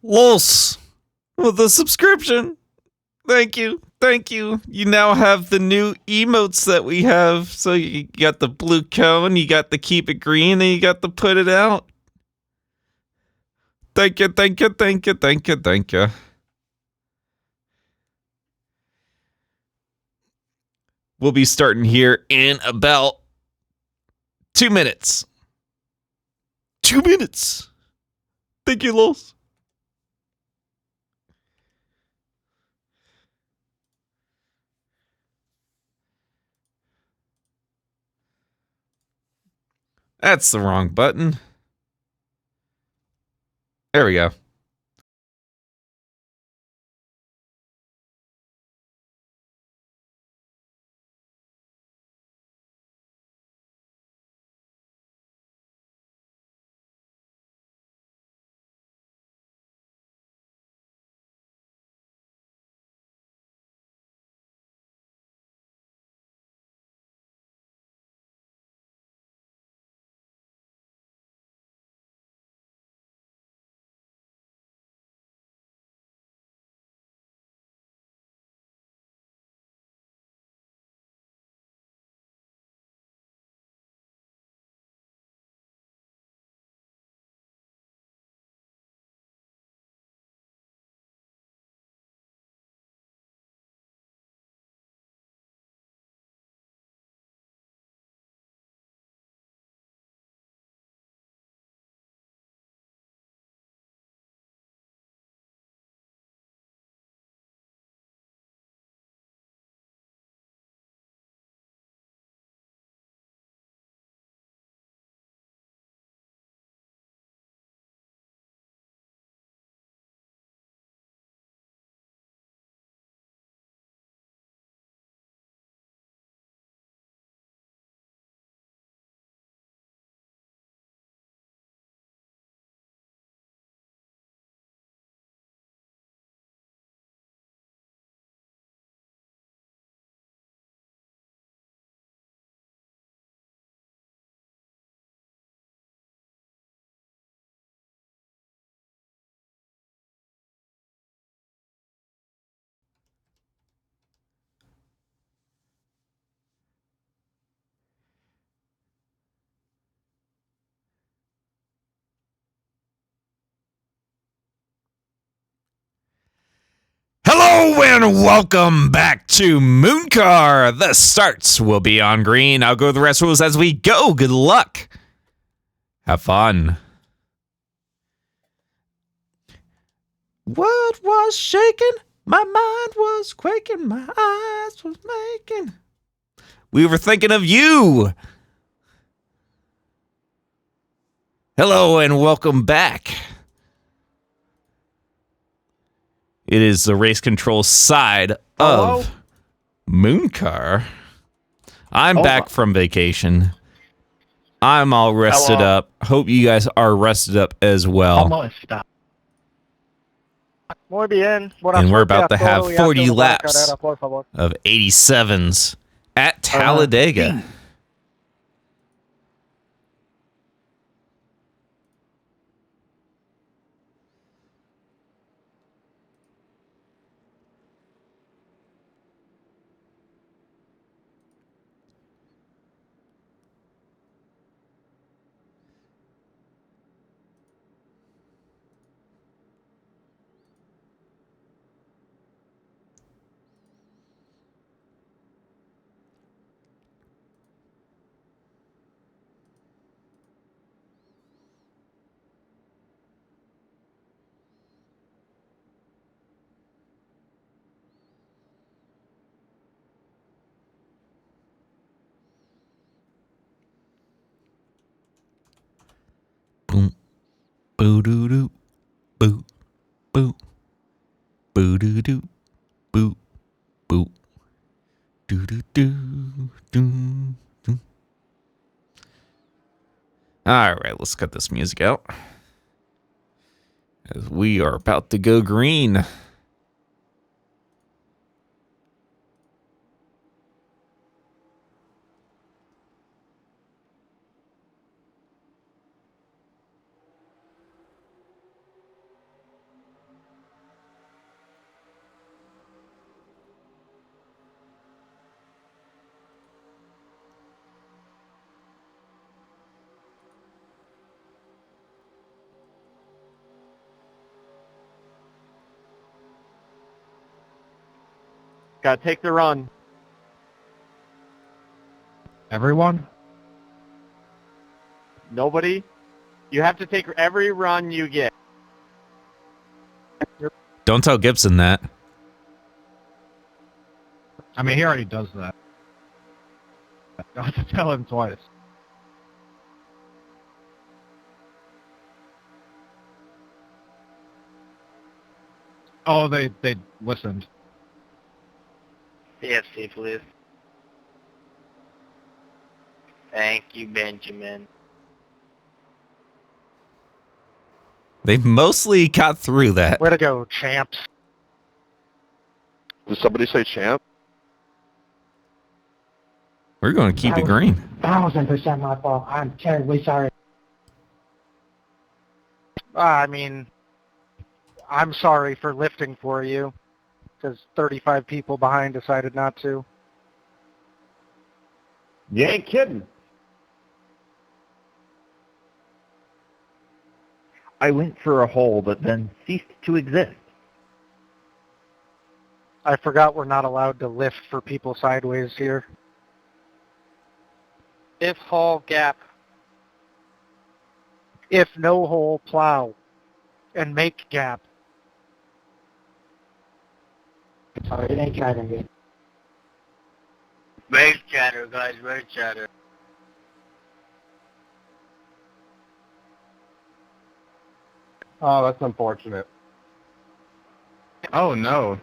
Los with the subscription. Thank you. Thank you. You now have the new emotes that we have. So you got the blue cone, you got the keep it green, and you got the put it out. Thank you, thank you, thank you, thank you, thank you. We'll be starting here in about 2 minutes. 2 minutes. Thank you, Los. That's the wrong button. There we go. Hello and welcome back to MOONCAR. The starts will be on green. I'll go the rest rules as we go. Good luck. Have fun. What was shaking? My mind was quaking. My eyes was making. We were thinking of you. Hello and welcome back. It is the race control side of MOONCAR. I'm back from vacation. I'm all rested up. Hope you guys are rested up as well. Muy bien. And we're about to have 40 laps of 87s at Talladega. Boom, boo doo doo, boo, boo, boo doo doo, boo, boo, doo doo doo, doo, doo. All right, let's cut this music out as we are about to go green. Gotta take the run. Everyone? Nobody? You have to take every run you get. Don't tell Gibson that. I mean, he already does that. I have to tell him twice. Oh, they listened. CFC, please. Thank you, Benjamin. They mostly got through that. Way to go, champs. Did somebody say champ? We're going to keep it green. 1000% my fault. I'm terribly sorry. I mean, I'm sorry for lifting for you, because 35 people behind decided not to. You ain't kidding. I went for a hole, but then ceased to exist. I forgot we're not allowed to lift for people sideways here. If hole gap. If no hole, plow. And make gap. Sorry, it ain't driving good. Race chatter, guys, race chatter. Oh, that's unfortunate. Oh, no.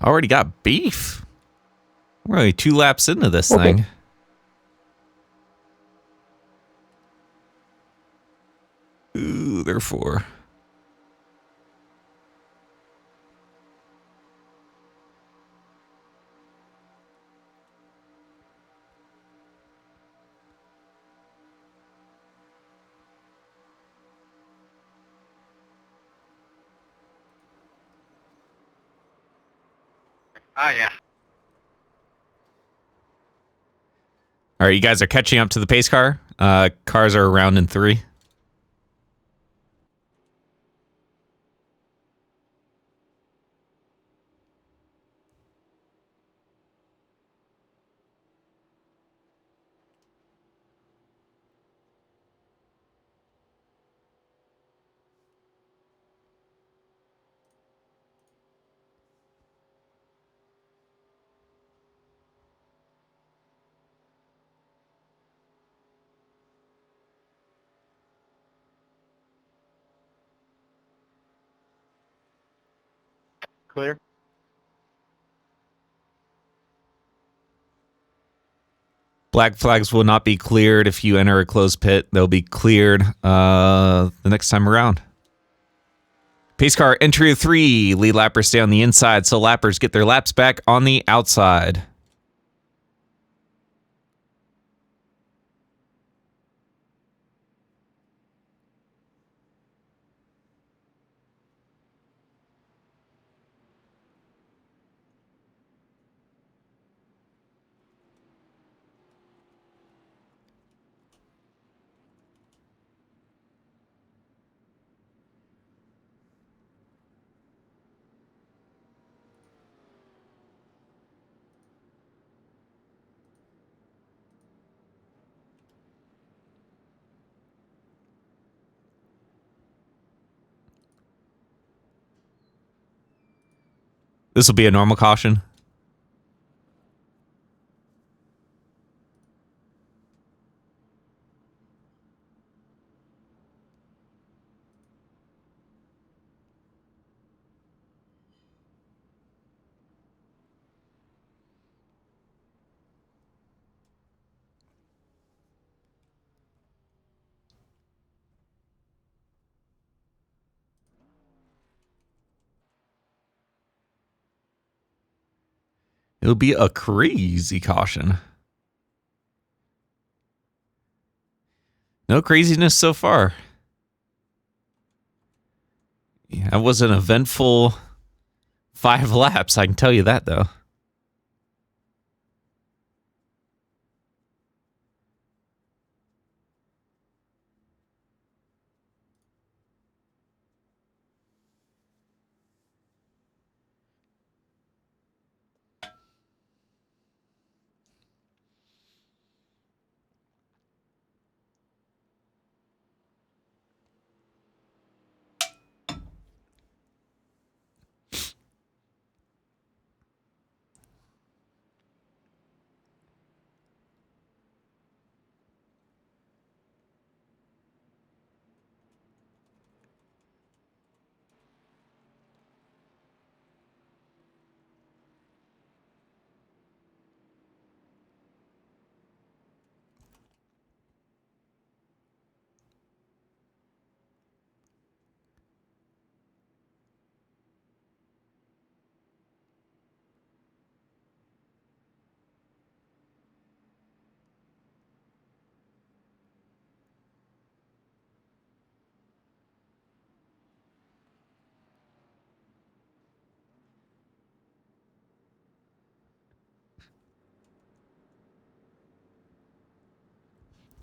Already got beef. We're only 2 laps into this thing. Ooh, they're 4. Oh, yeah. All right, you guys are catching up to the pace car. Cars are around in 3. Clear? Black flags will not be cleared if you enter a closed pit. They'll be cleared the next time around. Pace car entry 3. Lead lappers stay on the inside, so lappers get their laps back on the outside. This will be a normal caution. It'll be a crazy caution. No craziness so far. Yeah, that was an eventful 5 laps, I can tell you that, though.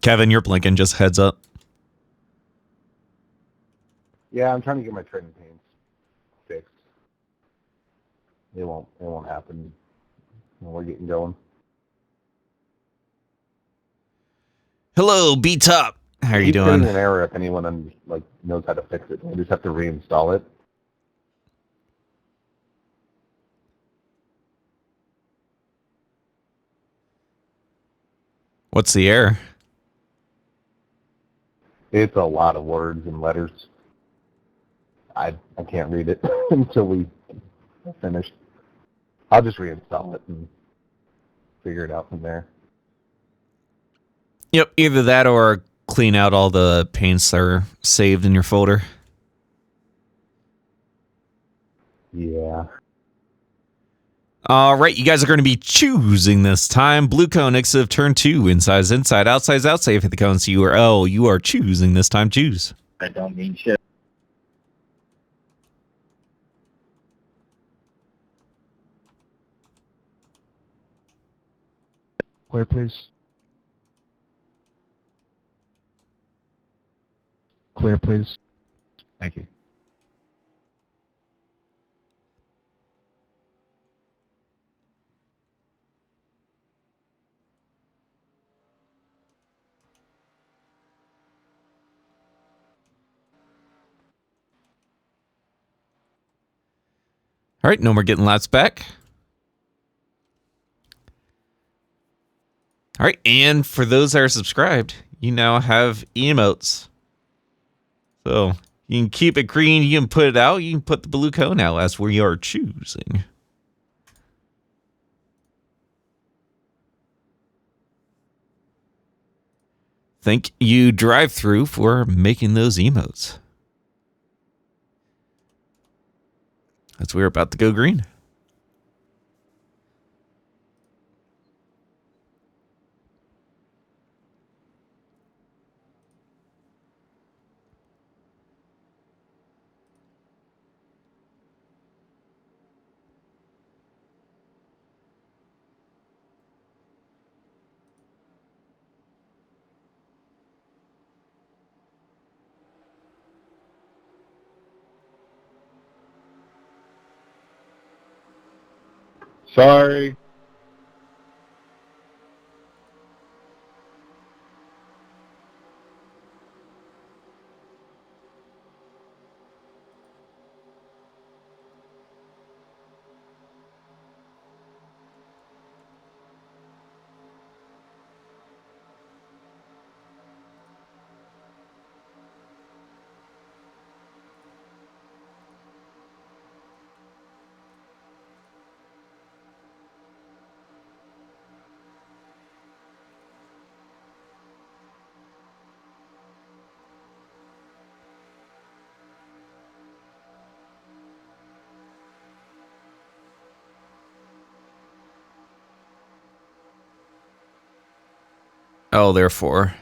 Kevin, you're blinking, just heads up. Yeah, I'm trying to get my treading pains fixed. It won't happen when we're getting going. Hello, B-Top. How are you Keep doing? getting an error if anyone knows how to fix it. We just have to reinstall it. What's the error? It's a lot of words and letters. I can't read it until we finish. I'll just reinstall it and figure it out from there. Yep, either that or clean out all the paints that are saved in your folder. Yeah. All right, you guys are going to be choosing this time. Blue cone, exit of turn 2. Inside is inside, outside is outside. If hit the cone, so you are choosing this time. Choose. I don't mean shit. Clear, please. Clear, please. Thank you. All right, no more getting laps back. All right, and for those that are subscribed, you now have emotes. So you can keep it green, you can put it out, you can put the blue cone out as we are choosing. Thank you, Drive Through, for making those emotes. As we're about to go green. Sorry. Oh, therefore.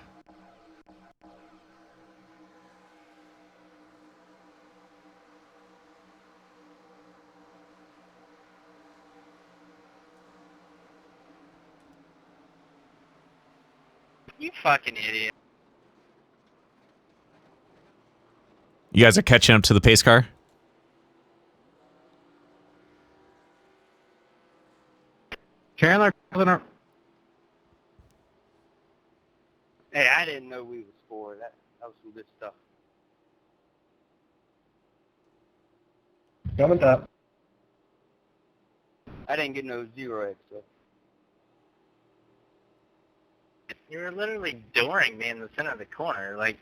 You fucking idiot. You guys are catching up to the pace car? Chandler, Hey, I didn't know we was 4. That was some good stuff. Coming up. I didn't get no 0 extra. You were literally dooring me in the center of the corner. Like,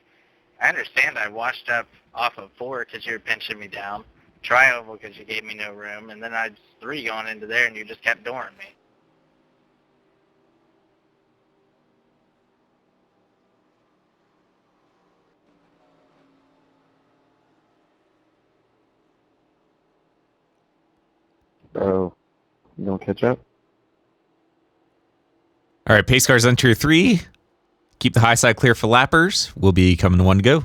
I understand I washed up off of 4 because you were pinching me down, tri-oval because you gave me no room, and then I was 3 going into there and you just kept dooring me. Oh, you don't catch up? All right, pace cars enter 3. Keep the high side clear for lappers. We'll be coming to 1 to go.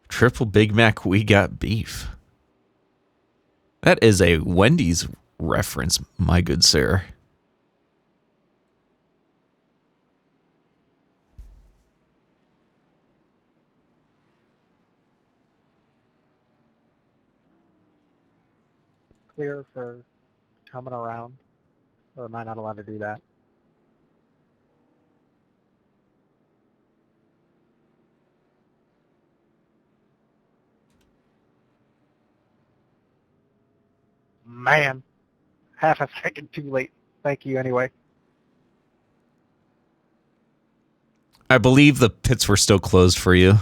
Triple Big Mac, we got beef. That is a Wendy's reference, my good sir. Clear for coming around. Or am I not allowed to do that? Man, half a second too late. Thank you anyway. I believe the pits were still closed for you.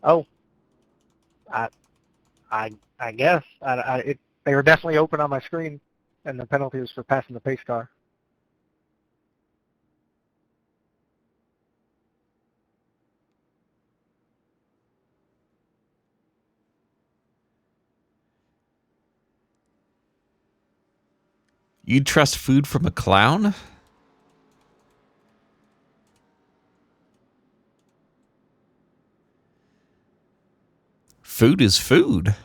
Oh, I guess they were definitely open on my screen, and the penalty was for passing the pace car. You'd trust food from a clown? Food is food.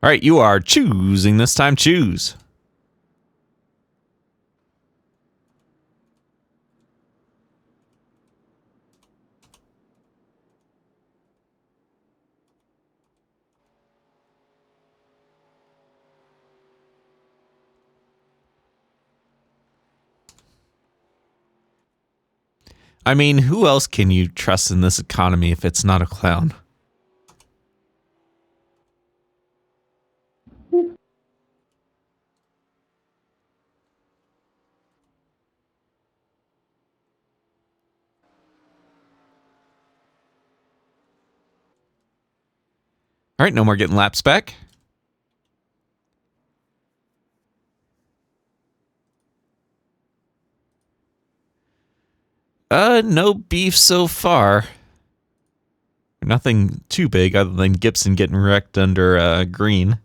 All right, you are choosing this time. Choose. I mean, who else can you trust in this economy if it's not a clown? All right, no more getting laps back. No beef so far. Nothing too big other than Gibson getting wrecked under green.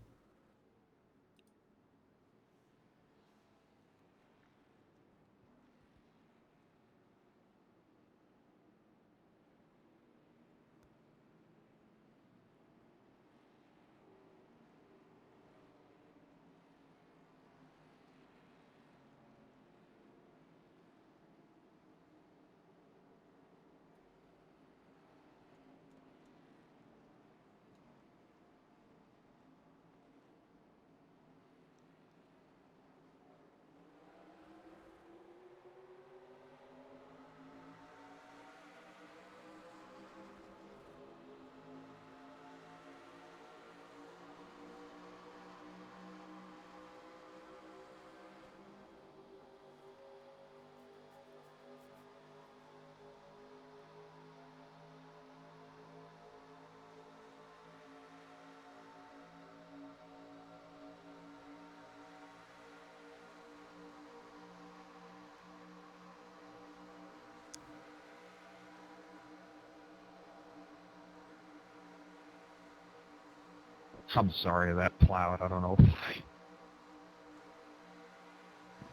I'm sorry that plowed. I don't know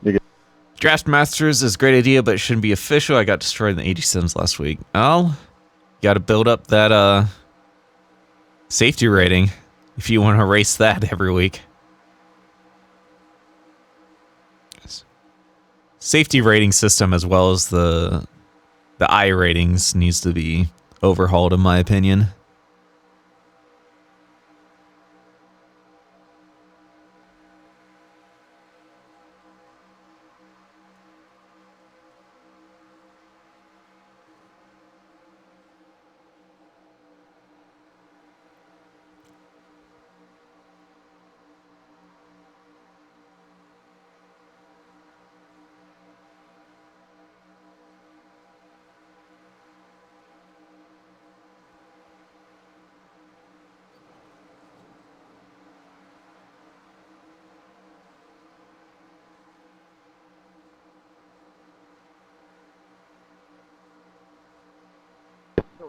why. Draft Masters is a great idea, but it shouldn't be official. I got destroyed in the 80 sims last week. Oh, you got to build up that safety rating if you want to race that every week. Safety rating system as well as the I ratings needs to be overhauled, in my opinion.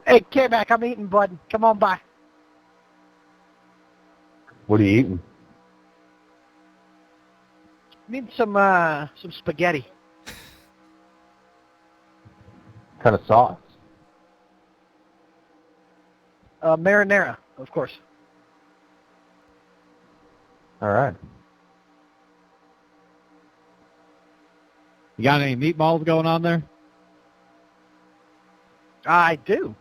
Hey, K-Mac, I'm eating, bud. Come on by. What are you eating? Need some spaghetti. What kind of sauce? Marinara, of course. All right. You got any meatballs going on there? I do.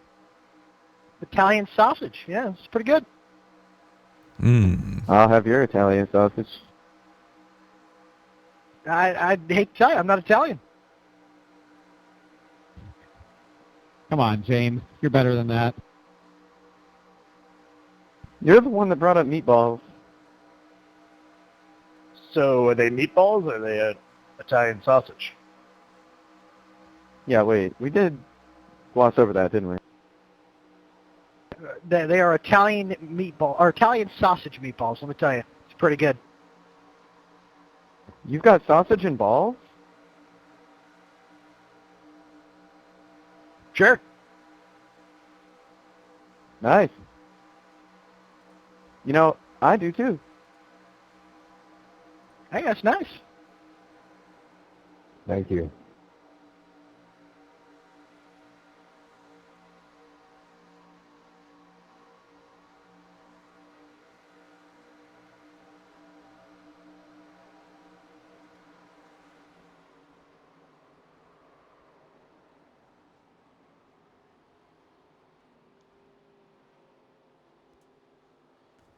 Italian sausage. Yeah, it's pretty good. I'll have your Italian sausage. I hate to tell you, I'm not Italian. Come on, James. You're better than that. You're the one that brought up meatballs. So are they meatballs or are they Italian sausage? Yeah, wait. We did gloss over that, didn't we? They are Italian meatball or Italian sausage meatballs. Let me tell you, it's pretty good. You've got sausage and balls? Sure. Nice. You know, I do too. Hey, that's nice. Thank you.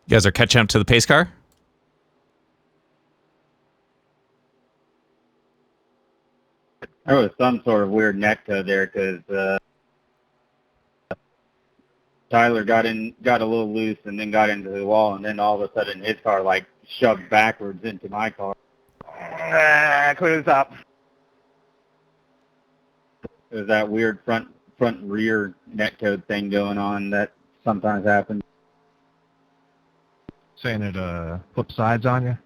You guys are catching up to the pace car? There was some sort of weird neck code there because Tyler got a little loose, and then got into the wall, and then all of a sudden his car like shoved backwards into my car. Clues up. It was that weird front rear neck code thing going on that sometimes happens. Saying it flip sides on you?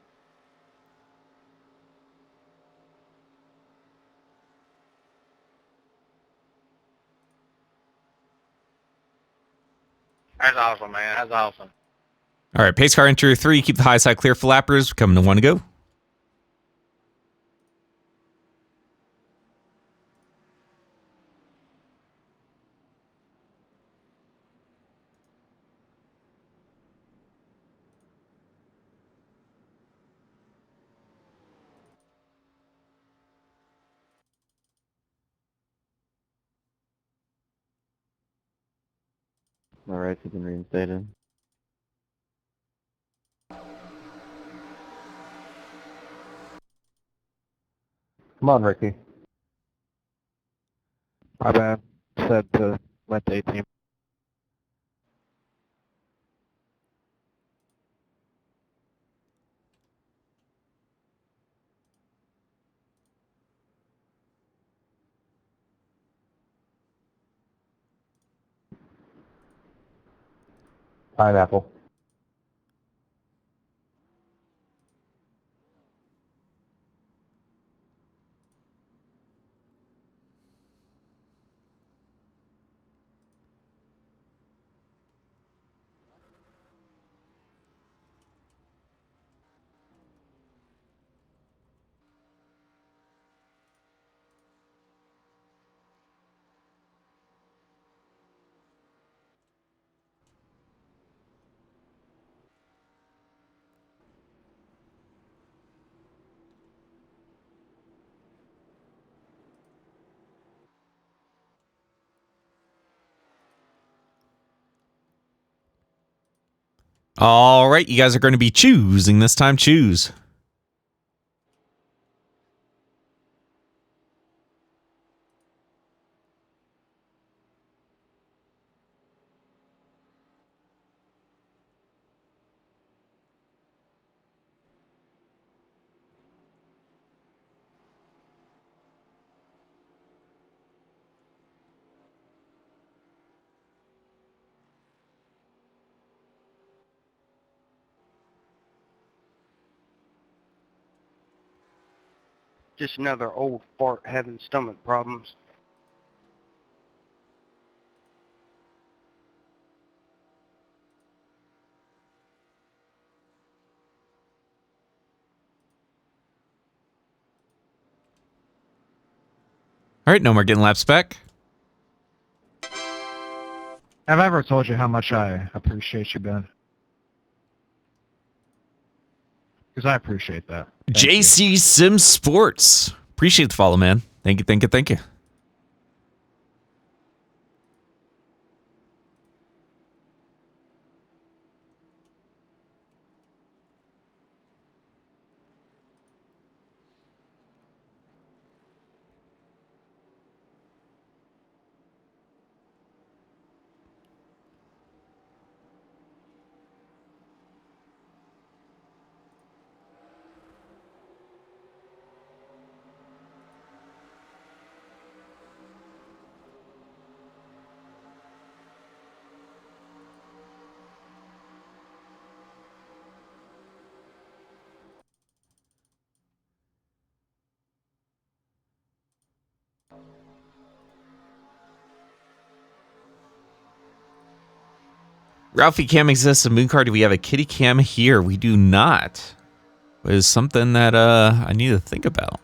That's awesome, man. That's awesome. All right, pace car interior 3. Keep the high side clear for lappers. Coming to 1 to go. All right, you can reinstate it. Come on, Ricky. My bad. Said to let the 18. Pineapple. All right, you guys are going to be choosing this time. Choose. Just another old fart having stomach problems. All right, no more getting laps back. Have I ever told you how much I appreciate you, Ben? Because I appreciate that. Thank you. JC Sim Sports. Appreciate the follow, man. Thank you, thank you, thank you. Ralphie Cam exists in MOONCAR. Do we have a kitty cam here? We do not. It is something that I need to think about.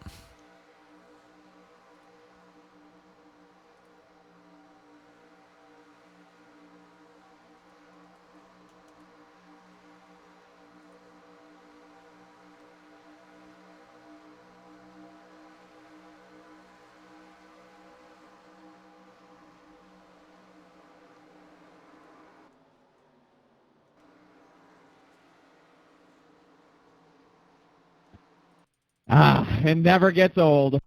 It never gets old.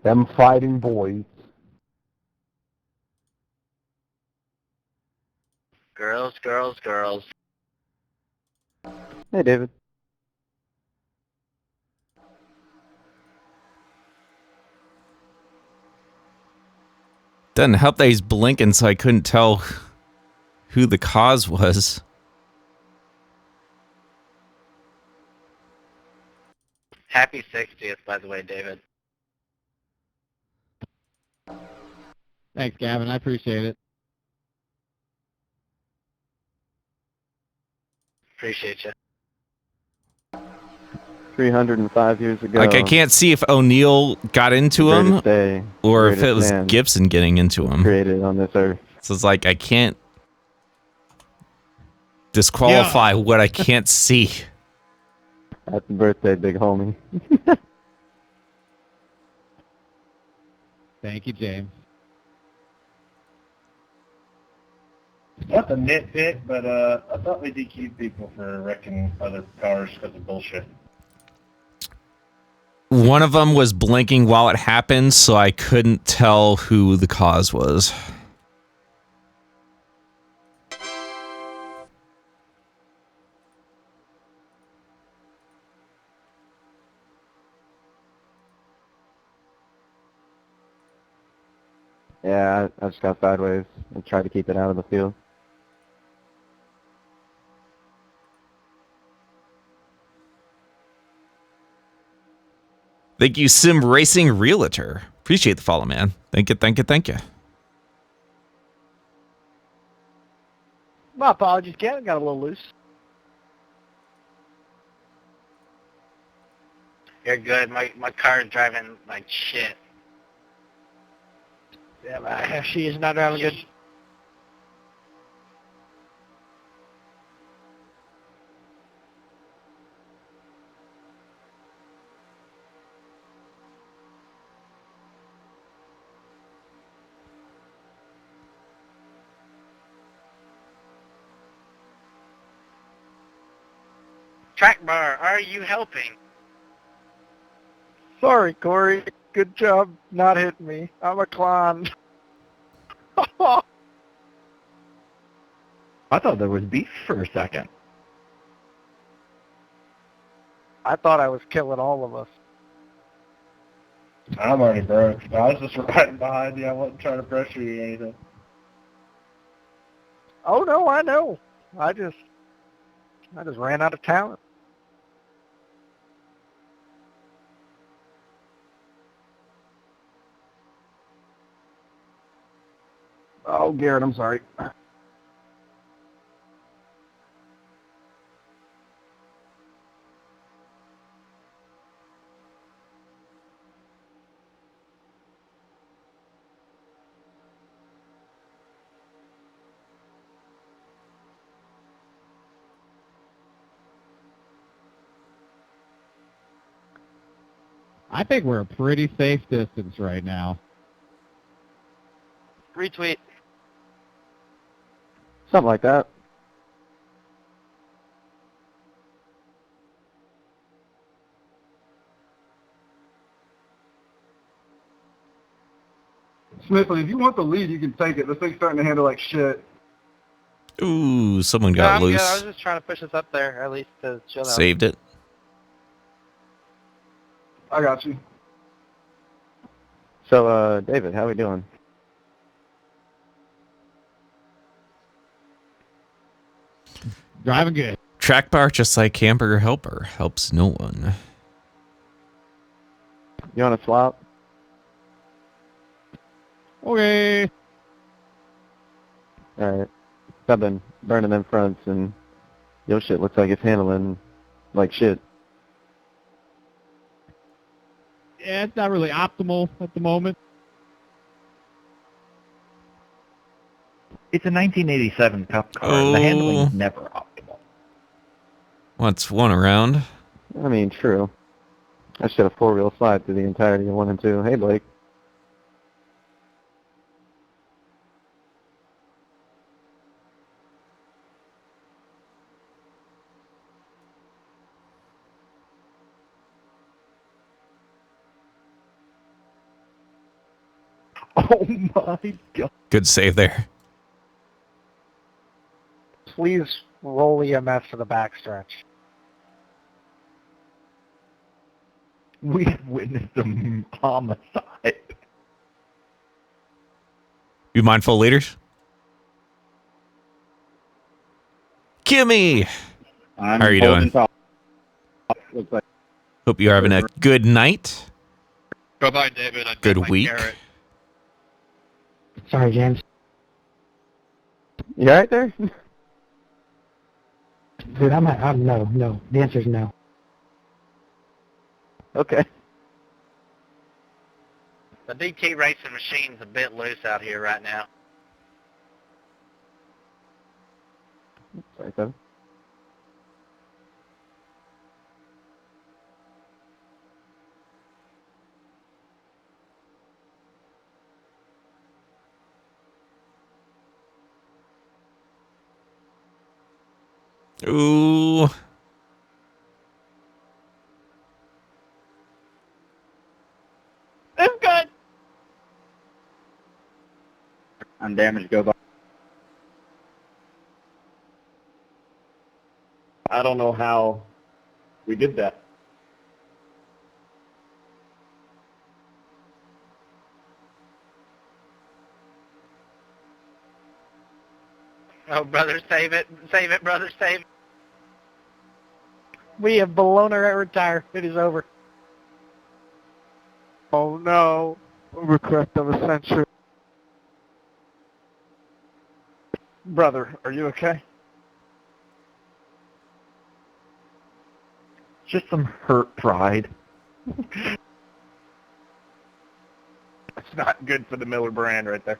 Them fighting boys. Girls, girls, girls. Hey, David. Doesn't help that he's blinking, so I couldn't tell who the cause was. Happy 60th, by the way, David. Thanks, Gavin. I appreciate it. Appreciate you. 305 years ago. Like, I can't see if O'Neill got into him greatest day, or if it greatest was man Gibson getting into him. created on this earth. So it's like I can't disqualify what I can't see. Happy birthday, big homie. Thank you, James. Not to nitpick, but I thought they DQ'd people for wrecking other cars because of bullshit. One of them was blinking while it happened, so I couldn't tell who the cause was. Yeah, I just got sideways and tried to keep it out of the field. Thank you, Sim Racing Realtor. Appreciate the follow, man. Thank you, thank you, thank you. My apologies, Kevin. Got a little loose. You're good. My car's driving like shit. Yeah, she is not driving good. Track bar, are you helping? Sorry, Corey. Good job not hitting me. I'm a clown. I thought there was beef for a second. I thought I was killing all of us. I'm already broke. I was just riding behind you. I wasn't trying to pressure you or anything. Oh no, I know. I just ran out of talent. Oh, Garrett, I'm sorry. I think we're a pretty safe distance right now. Retweet. Something like that. Smithley, if you want the lead, you can take it. This thing's starting to handle like shit. Ooh, someone No, got I'm good. loose. I was just trying to push us up there, at least to chill out. Saved it. I got you. So, David, how we doing? Driving good. Track bar, just like hamburger helper, helps no one. You want to swap? Okay. Alright. I've been burning them fronts, and your shit looks like it's handling like shit. Yeah, it's not really optimal at the moment. It's a 1987 Cup car. Oh. The handling's never optimal. What's one around? I mean, true. I should have four-wheel slide through the entirety of 1 and 2. Hey, Blake. Oh my god. Good save there. Please roll EMS to the backstretch. We have witnessed a homicide. You mindful leaders? Kimmy! How are you doing? Looks like Hope you're having a good night. Bye-bye, David. I Good week. Sorry, James. You alright there? Dude, I'm no. The answer's no. Okay. The DT racing machine's a bit loose out here right now. Sorry, Kevin. Ooh. I'm good. undamaged go by. I don't know how we did that. Oh, brother, save it. Save it, brother, save it. We have blown her at retire. It is over. Oh no. Overcorrect of a century. Brother, are you okay? Just some hurt pride. That's not good for the Miller brand right there.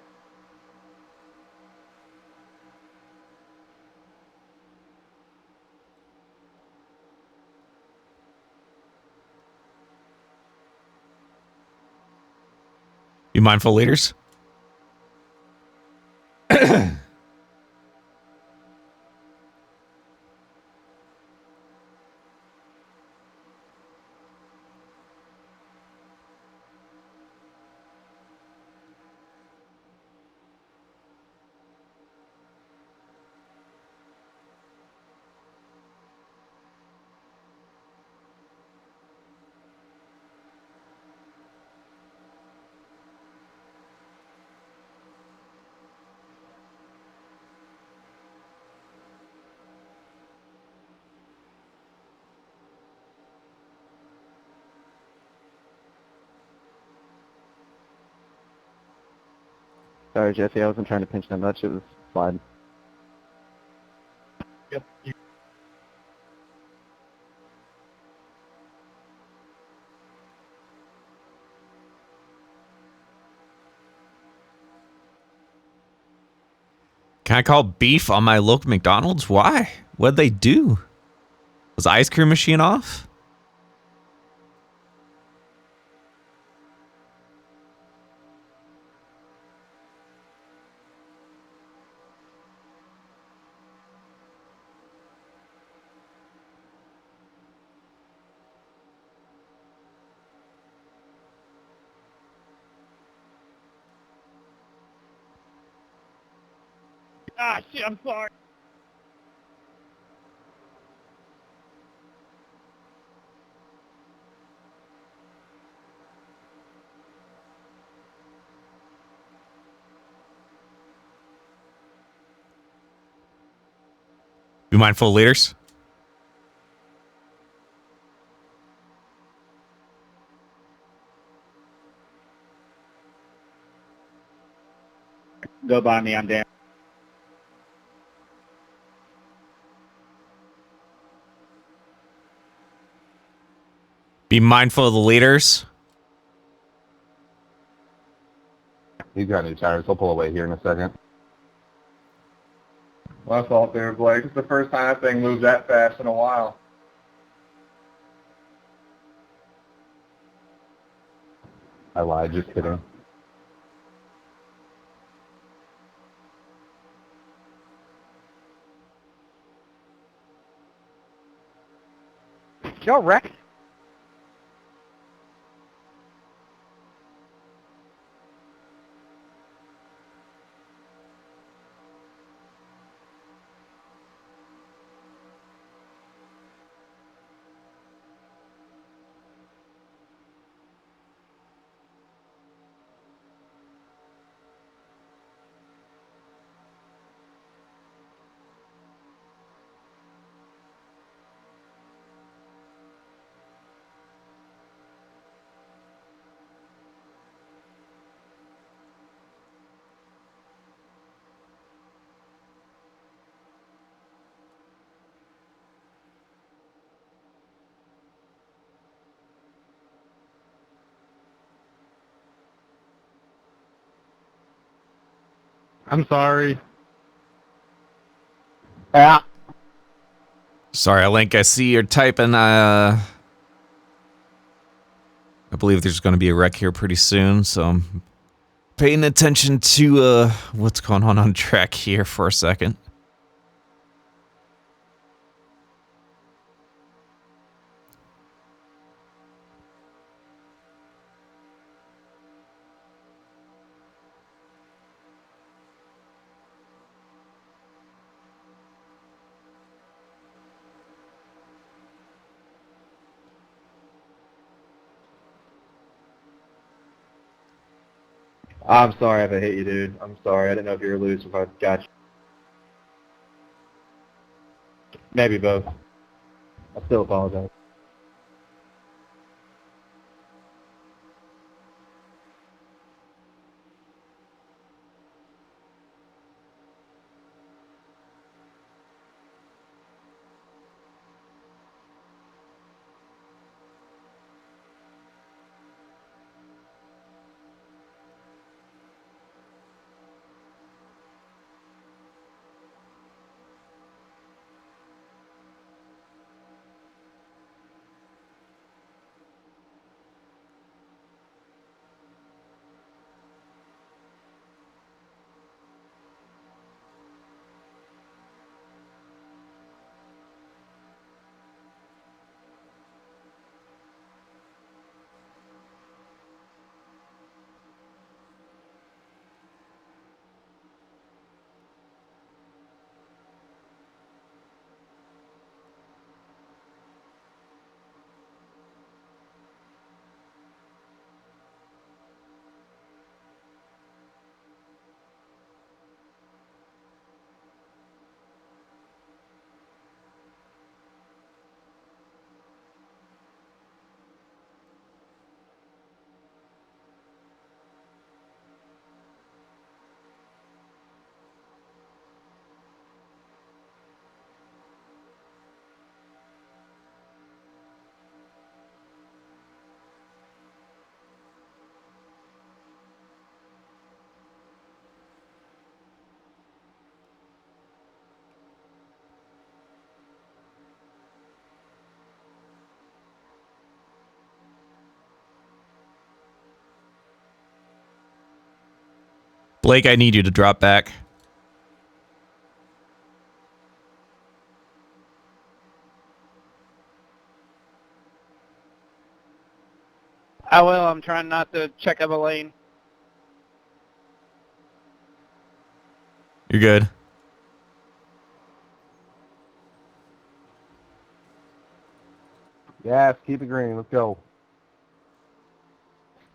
You mindful leaders? Sorry, Jesse, I wasn't trying to pinch that much. It was sliding. Yep. Can I call beef on my local McDonald's? Why? What'd they do? Was the ice cream machine off? Ah, shit, I'm sorry. Be mindful of leaders. Go by me, I'm down. Be mindful of the leaders. He's got new tires. He'll pull away here in a second. My fault there, Blake. It's the first time that thing moved that fast in a while. I lied, just kidding. Y'all wrecked? I'm sorry. Ah. Sorry, Link, I see you're typing. I believe there's going to be a wreck here pretty soon, so I'm paying attention to what's going on track here for a second. I'm sorry if I hit you, dude. I'm sorry. I didn't know if you were loose or if I got you. Maybe both. I still apologize. Blake, I need you to drop back. I will. I'm trying not to check up a lane. You're good. Yes, keep it green. Let's go.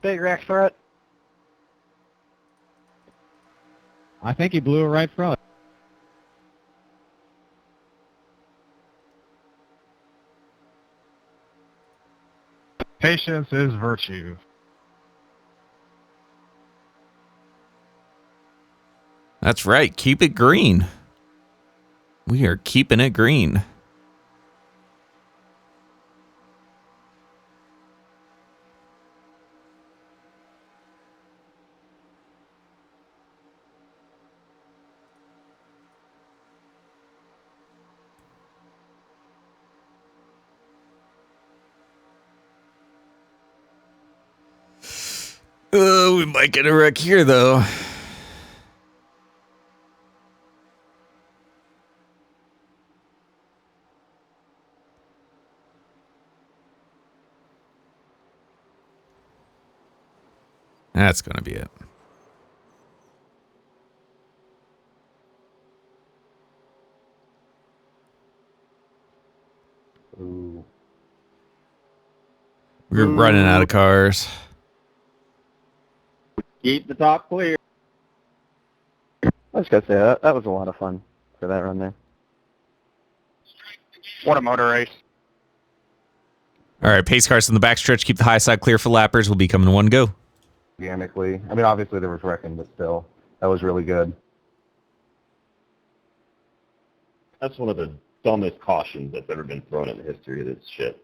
Big wreck threat. I think he blew it right from it. Patience is virtue. That's right. Keep it green. We are keeping it green. We might get a wreck here, though. That's going to be it. Ooh. We're running out of cars. Keep the top clear. I was gonna say that was a lot of fun for that run there. What a motor race! All right, pace cars in the backstretch. Keep the high side clear for lappers. We'll be coming to one go. Organically. I mean, obviously there was wrecking, but still, that was really good. That's one of the dumbest cautions that's ever been thrown in the history of this shit.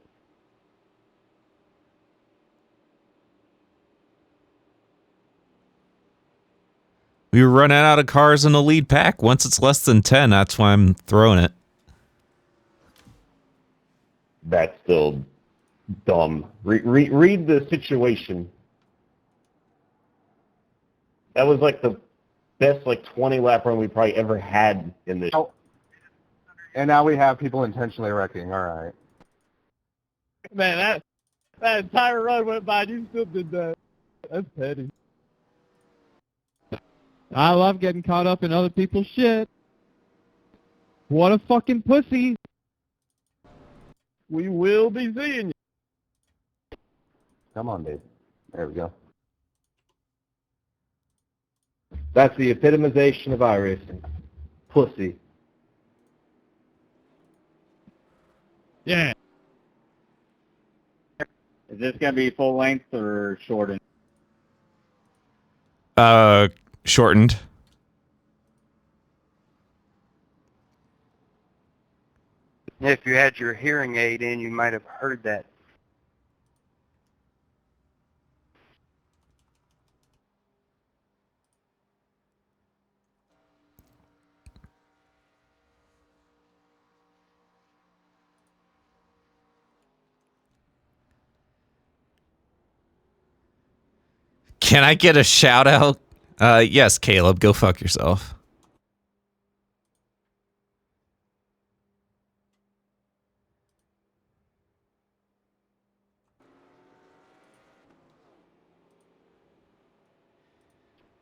We were running out of cars in the lead pack. Once it's less than 10, that's why I'm throwing it. That's still dumb. Read the situation. That was like the best 20 lap run we probably ever had in this. Oh. And now we have people intentionally wrecking. All right. Man, that entire run went by and you still did that. That's petty. I love getting caught up in other people's shit. What a fucking pussy. We will be seeing you. Come on, dude. There we go. That's the epitomization of iRacing. Pussy. Yeah. Is this going to be full length or shortened? Shortened. If you had your hearing aid in, you might have heard that. Can I get a shout out? Yes, Caleb, go fuck yourself.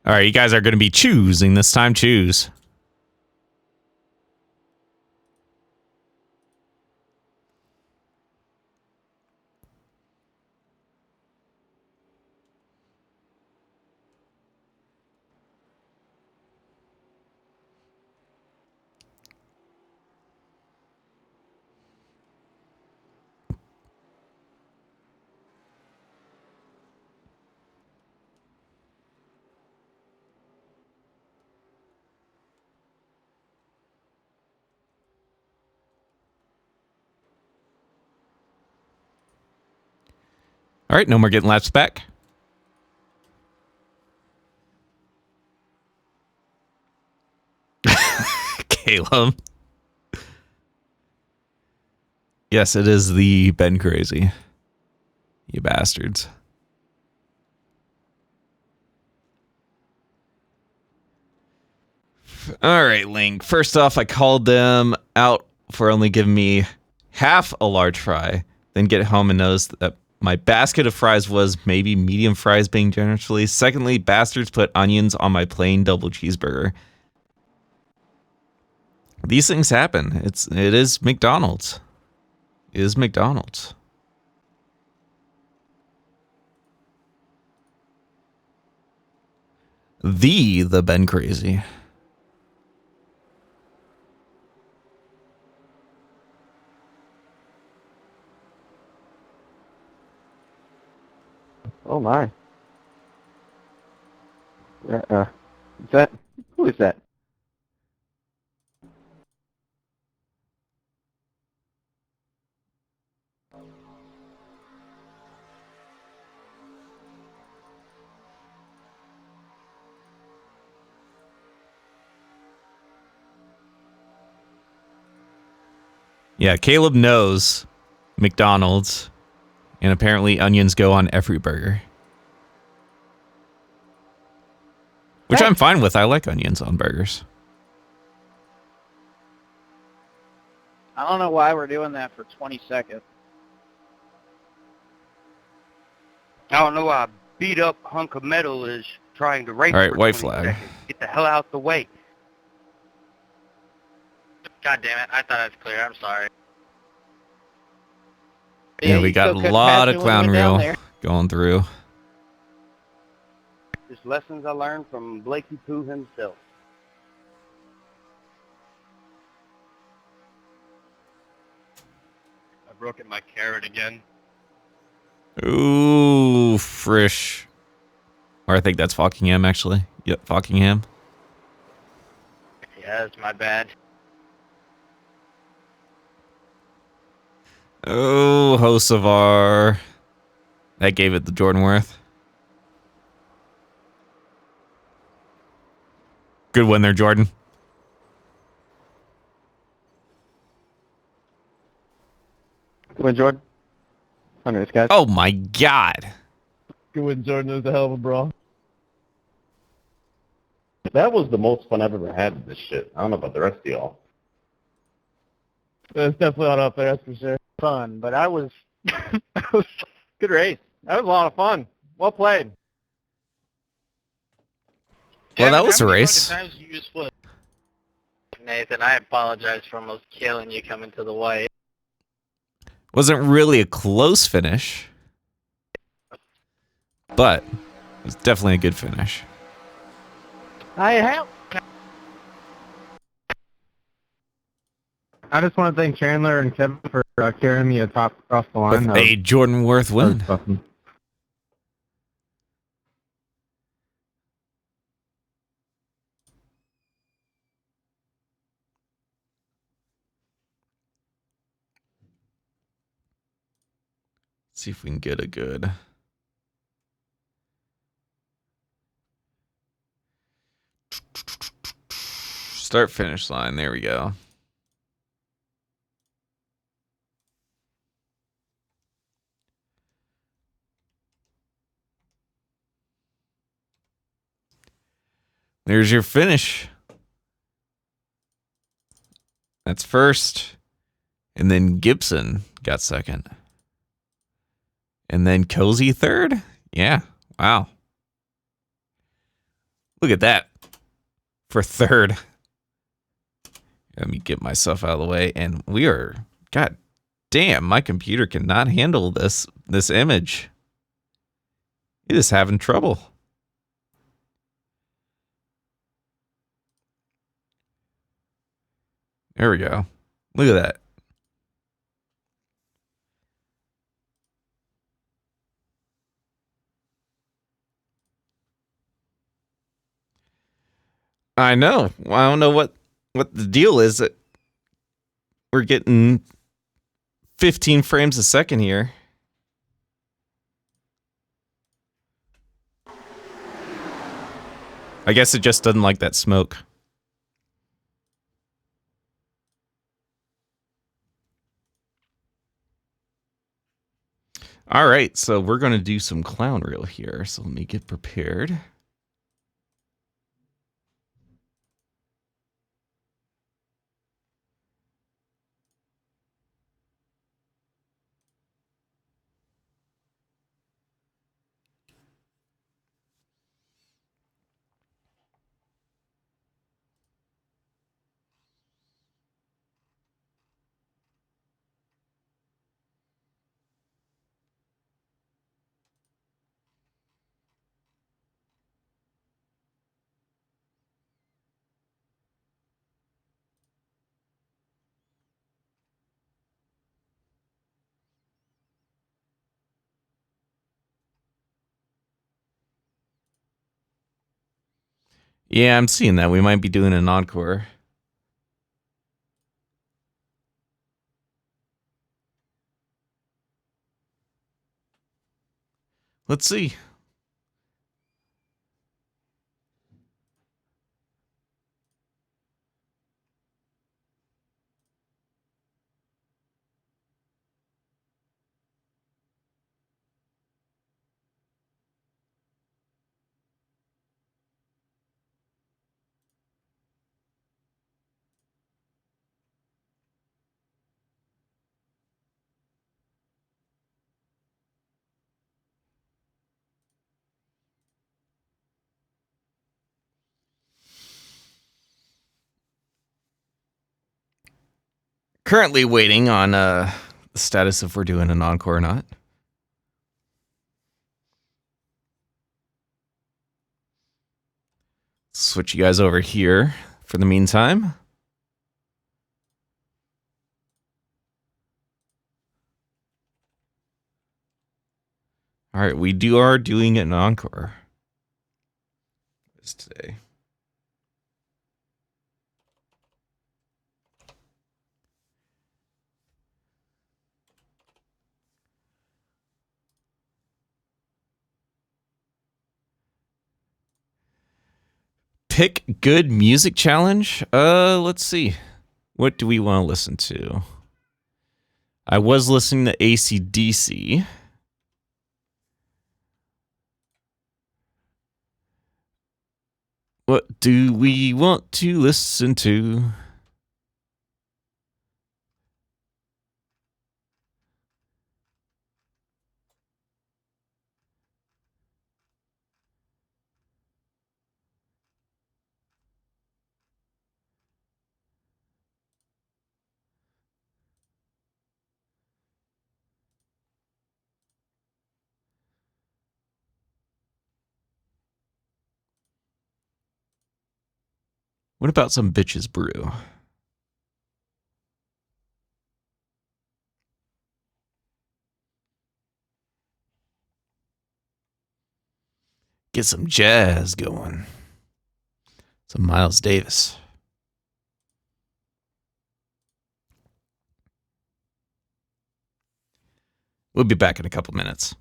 All right, you guys are going to be choosing this time. Choose. All right, no more getting laps back. Caleb. Yes, it is the TheBenCrazy. You bastards. All right, Link. First off, I called them out for only giving me half a large fry, then get home and notice that my basket of fries was maybe medium fries being generously. Secondly, bastards put onions on my plain double cheeseburger. These things happen. It is McDonald's. It is McDonald's. TheBenCrazy. Oh my. Is that? Who is that? Yeah, Caleb knows McDonald's, and apparently onions go on every burger. Which I'm fine with. I like onions on burgers. I don't know why we're doing that for 20 seconds. I don't know why a beat up hunk of metal is trying to race. All right, for white 20 flag. seconds. Get the hell out the way. God damn it! I thought it was clear. I'm sorry. Yeah, we got a lot of clown reel going through. Just lessons I learned from Blakey Pooh himself. I broke my carrot again. Ooh, Frisch. Or I think that's Fockingham, actually. Yep, Fockingham. Yeah, that's my bad. Oh, Hocevar. That gave it the Jordan Worth. Good win there, Jordan. Good win, Jordan. 100, guys. Oh my God. Good win, Jordan. It was a hell of a brawl. That was the most fun I've ever had with this shit. I don't know about the rest of y'all. That's definitely not up there, that's for sure. Fun, but I was Good race. That was a lot of fun. Well played. Well, that was a How many race. fucking times you just flipped? Nathan, I apologize for almost killing you coming to the white. Wasn't really a close finish, but it was definitely a good finish. I just want to thank Chandler and Kevin for carrying me across the line. With a Jordan Worth win. See if we can get a good. Start finish line. There we go. There's your finish. That's first. And then Gibson got second. And then Cozy third? Yeah. Wow. Look at that. For third. Let me get myself out of the way. And we are... God damn, my computer cannot handle this image. It is having trouble. There we go. Look at that. I know. I don't know what the deal is. That we're getting 15 frames a second here. I guess it just doesn't like that smoke. All right, so we're going to do some clown reel here. So let me get prepared. Yeah, I'm seeing that. We might be doing an encore. Let's see. Currently waiting on the status if we're doing an encore or not. Switch you guys over here for the meantime. All right, we are doing an encore. This today. Pick good music challenge. Let's see. What do we want to listen to? I was listening to AC/DC. What do we want to listen to? What about some Bitches Brew? Get some jazz going. Some Miles Davis. We'll be back in a couple minutes.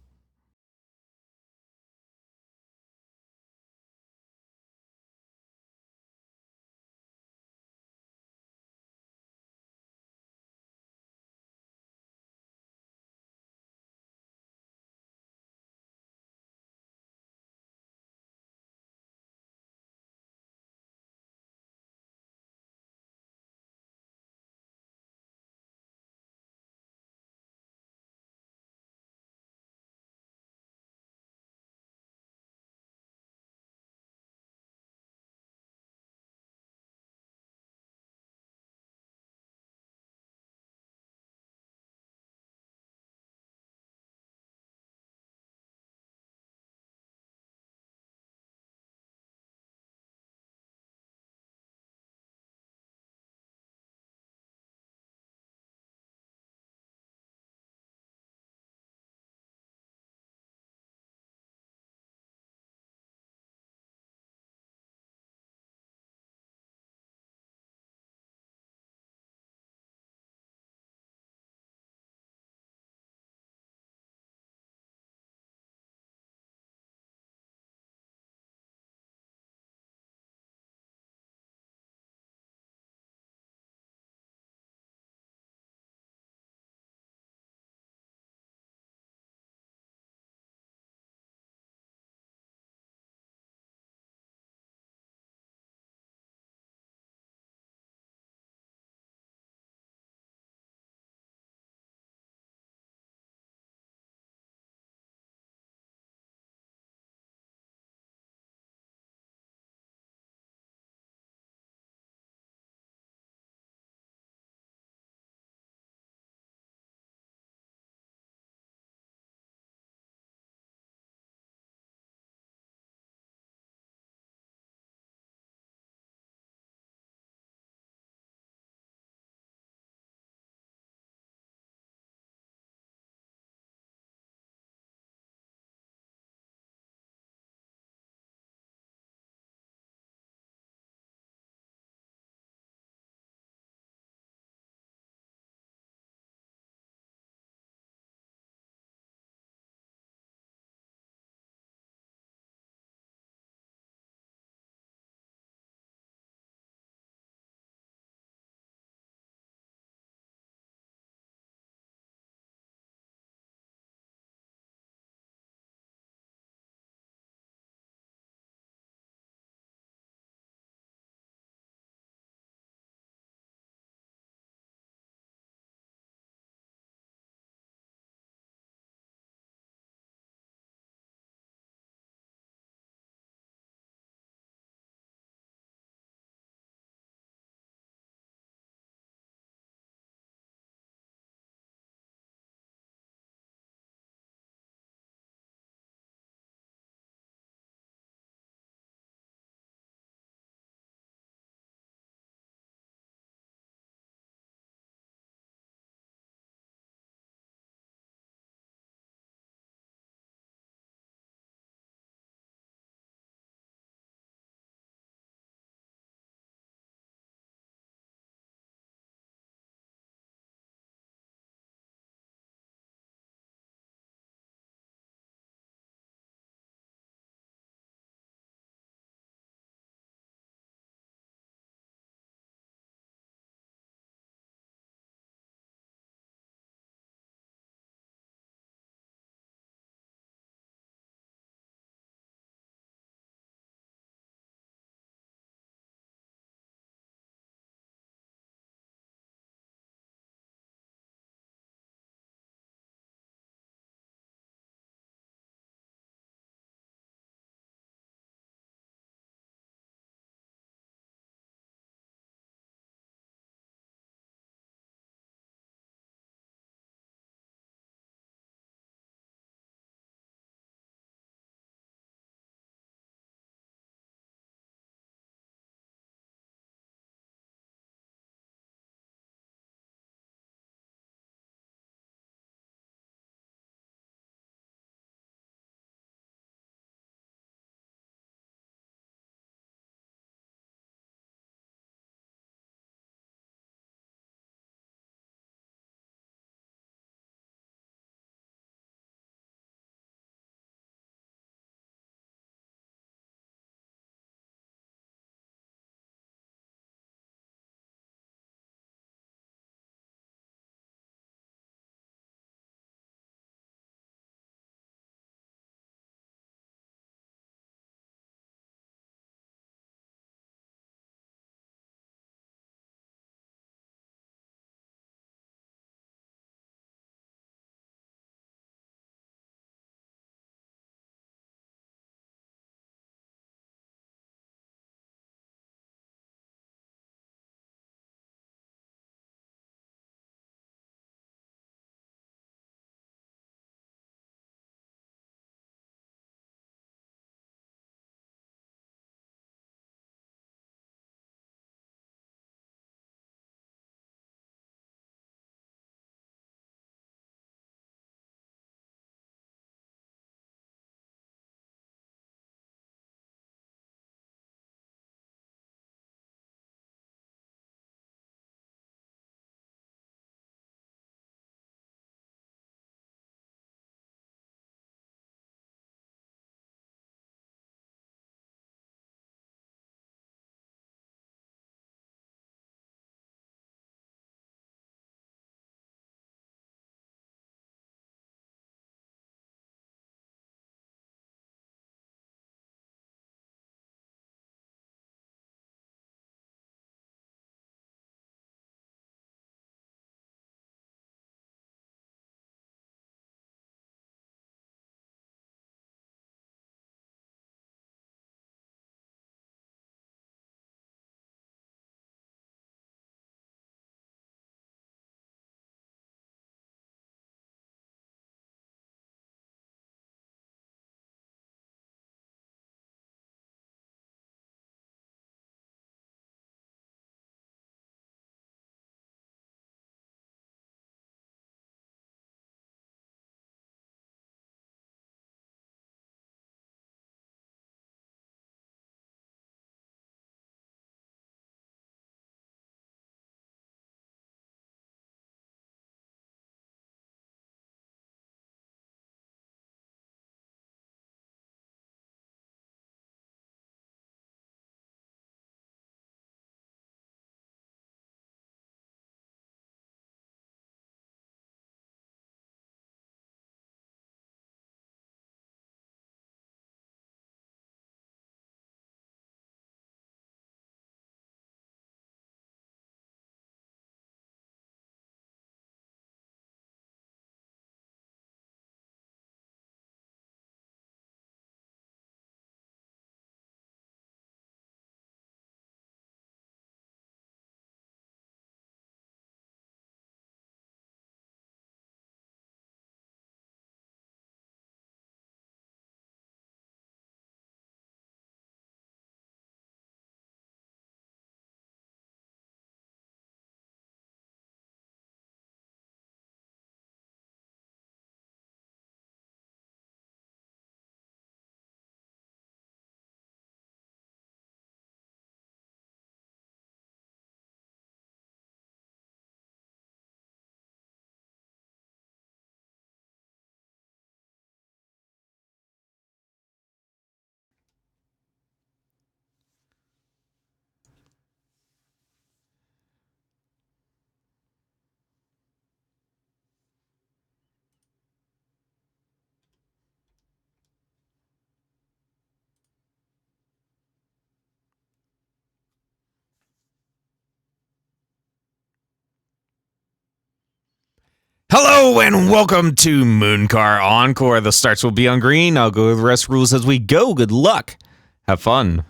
Hello and welcome to MOONCAR Encore. The starts will be on green. I'll go over the rest rules as we go. Good luck. Have fun.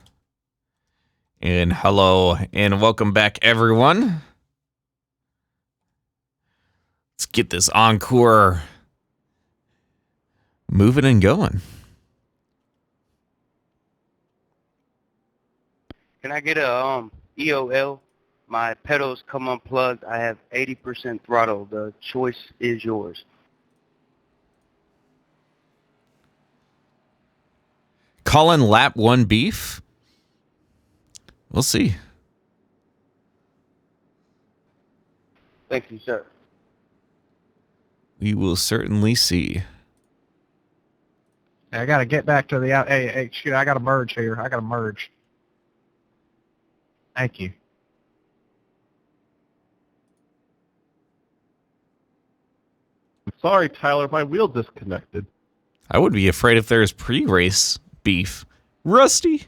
And hello and welcome back, everyone. Let's get this Encore moving and going. Can I get a EOL? My pedals come unplugged. I have 80% throttle. The choice is yours. Colin lap 1 beef. We'll see. Thank you, sir. We will certainly see. I gotta get back to the out. Hey, shoot! I gotta merge here. I gotta merge. Thank you. Sorry, Tyler, my wheel disconnected. I would be afraid if there's pre-race beef. Rusty.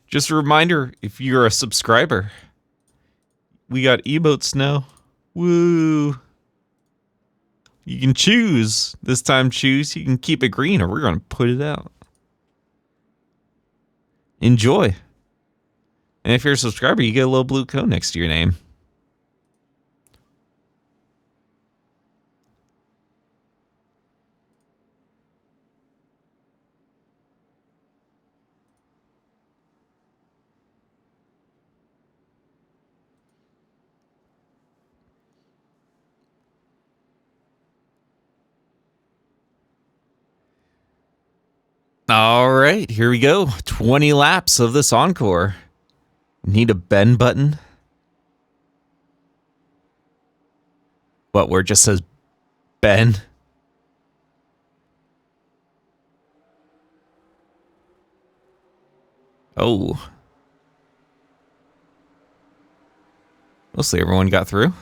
Just a reminder, if you're a subscriber, we got emotes now. Woo. You can choose. This time choose. You can keep it green or we're going to put it out. Enjoy. And if you're a subscriber, you get a little blue cone next to your name. All right, here we go. 20 laps of this Encore. Need a bend button. What, where it just says bend? Oh. Mostly everyone got through.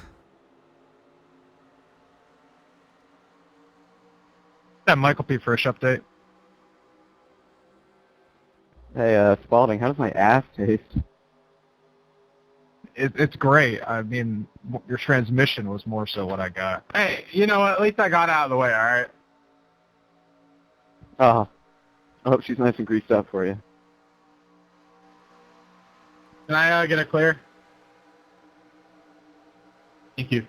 That Michael P. Frisch update. Hey, Spalding, how does my ass taste? It's great. I mean, your transmission was more so what I got. Hey, you know what? At least I got out of the way, alright? Oh, I hope she's nice and greased up for you. Can I get it clear? Thank you.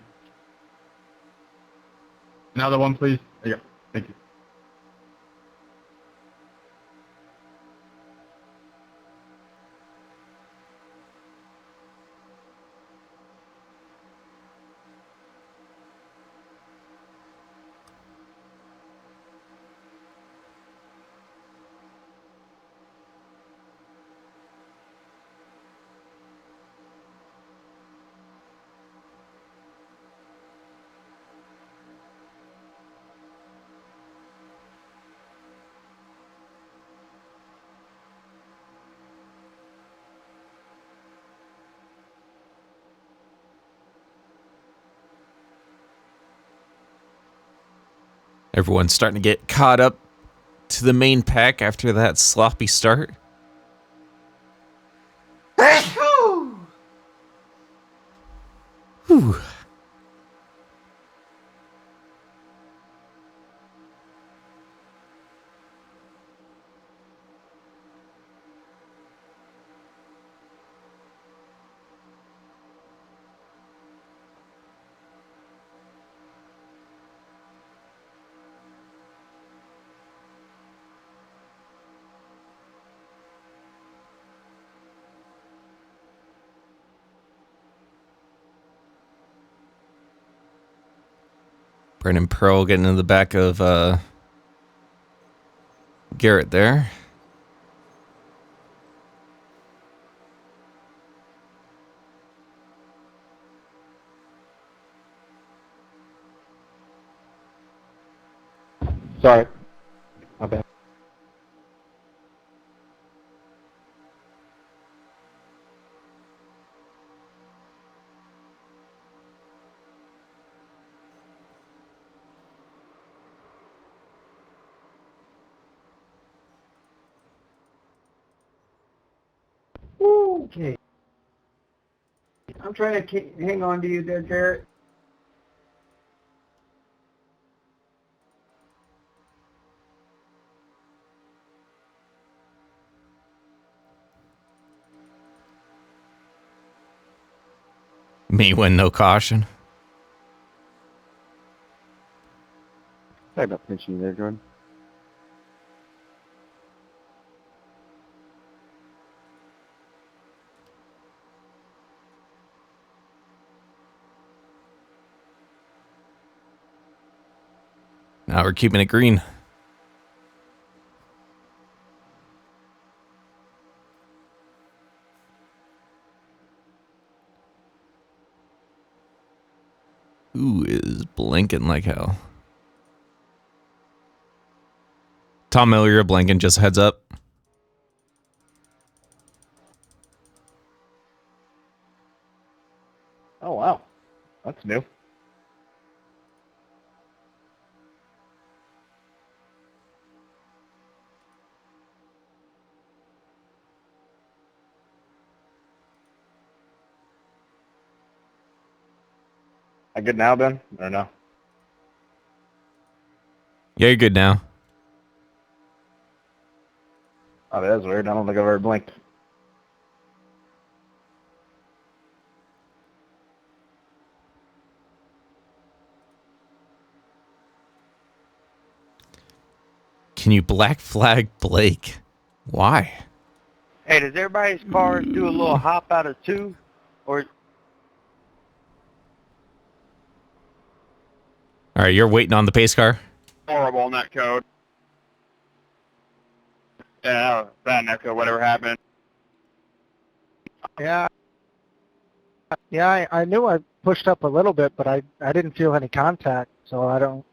Another one, please. There you go. Thank you. Everyone's starting to get caught up to the main pack after that sloppy start. Whew. Brennan Pearl getting in the back of Garrett there. Sorry. My bad. Woo! Okay. I'm trying to hang on to you there, Jarrett. Me win, no caution. Sorry about pinching you there, Jordan. Now we're keeping it green. Who is blinking like hell? Tom Miller, you're blinking, just heads up. Oh, wow. That's new. I good now, Ben? Or no? Yeah, you're good now. Oh, that's weird. I don't think I've ever blinked. Can you black flag Blake? Why? Hey, does everybody's cars do a little hop out of two? Or All right, you're waiting on the pace car. Horrible net code. Yeah, bad net code, whatever happened. Yeah. Yeah, I knew I pushed up a little bit, but I didn't feel any contact, so I don't.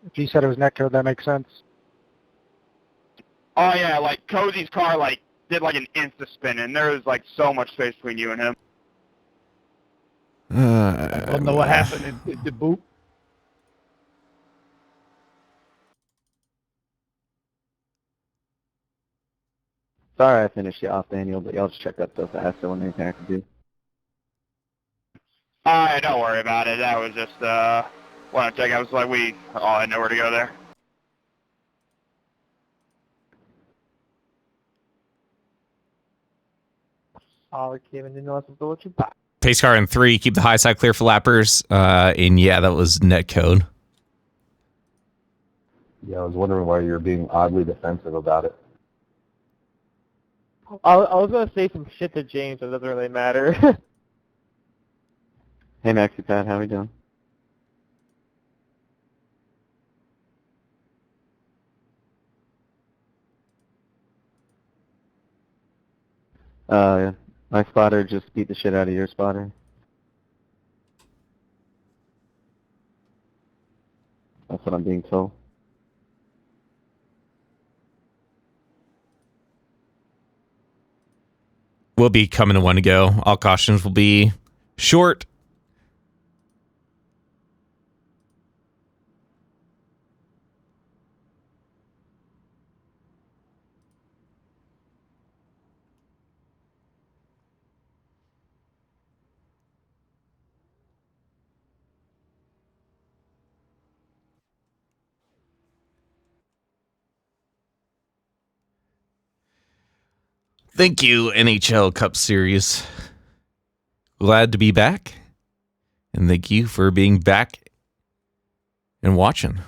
If you said it was netcode, that makes sense. Oh yeah, like Cozy's car like did like an insta spin, and there was like so much space between you and him. I don't know what happened. It did boop. Sorry I finished you off, Daniel, but y'all just checked up so fast, so wasn't anything I could do. Don't worry about it. That was just want to check. I was like, we all had nowhere to go there. Pace car in 3. Keep the high side clear for lappers. And yeah, that was net code. Yeah, I was wondering why you were being oddly defensive about it. I was gonna say some shit to James, but it doesn't really matter. Hey, Maxi Pat, how we doing? Yeah. My spotter just beat the shit out of your spotter. That's what I'm being told. We'll be coming to one to go. All cautions will be short. Thank you, NHL Cup Series. Glad to be back. And thank you for being back and watching.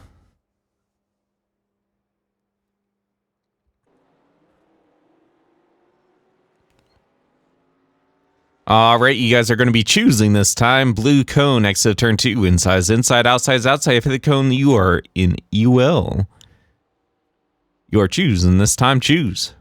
All right, you guys are going to be choosing this time. Blue cone, exit turn 2. Inside, inside, outside, outside. For the cone, you are in UL. You are choosing this time. Choose.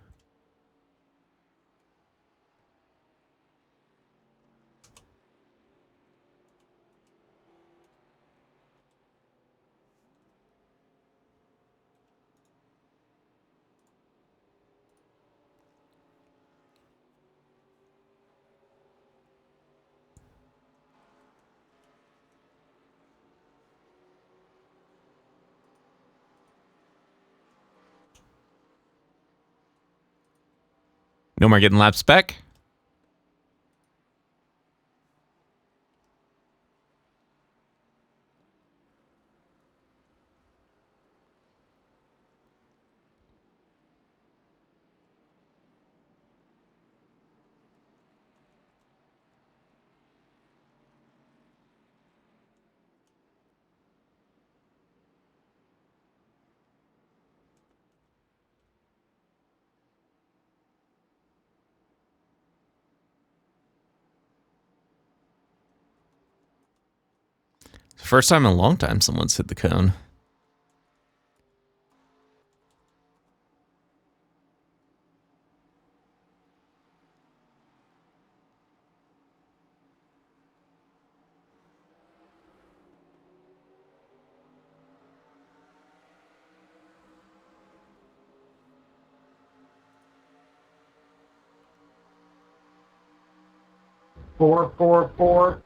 No more getting laps back. First time in a long time someone's hit the cone. Four.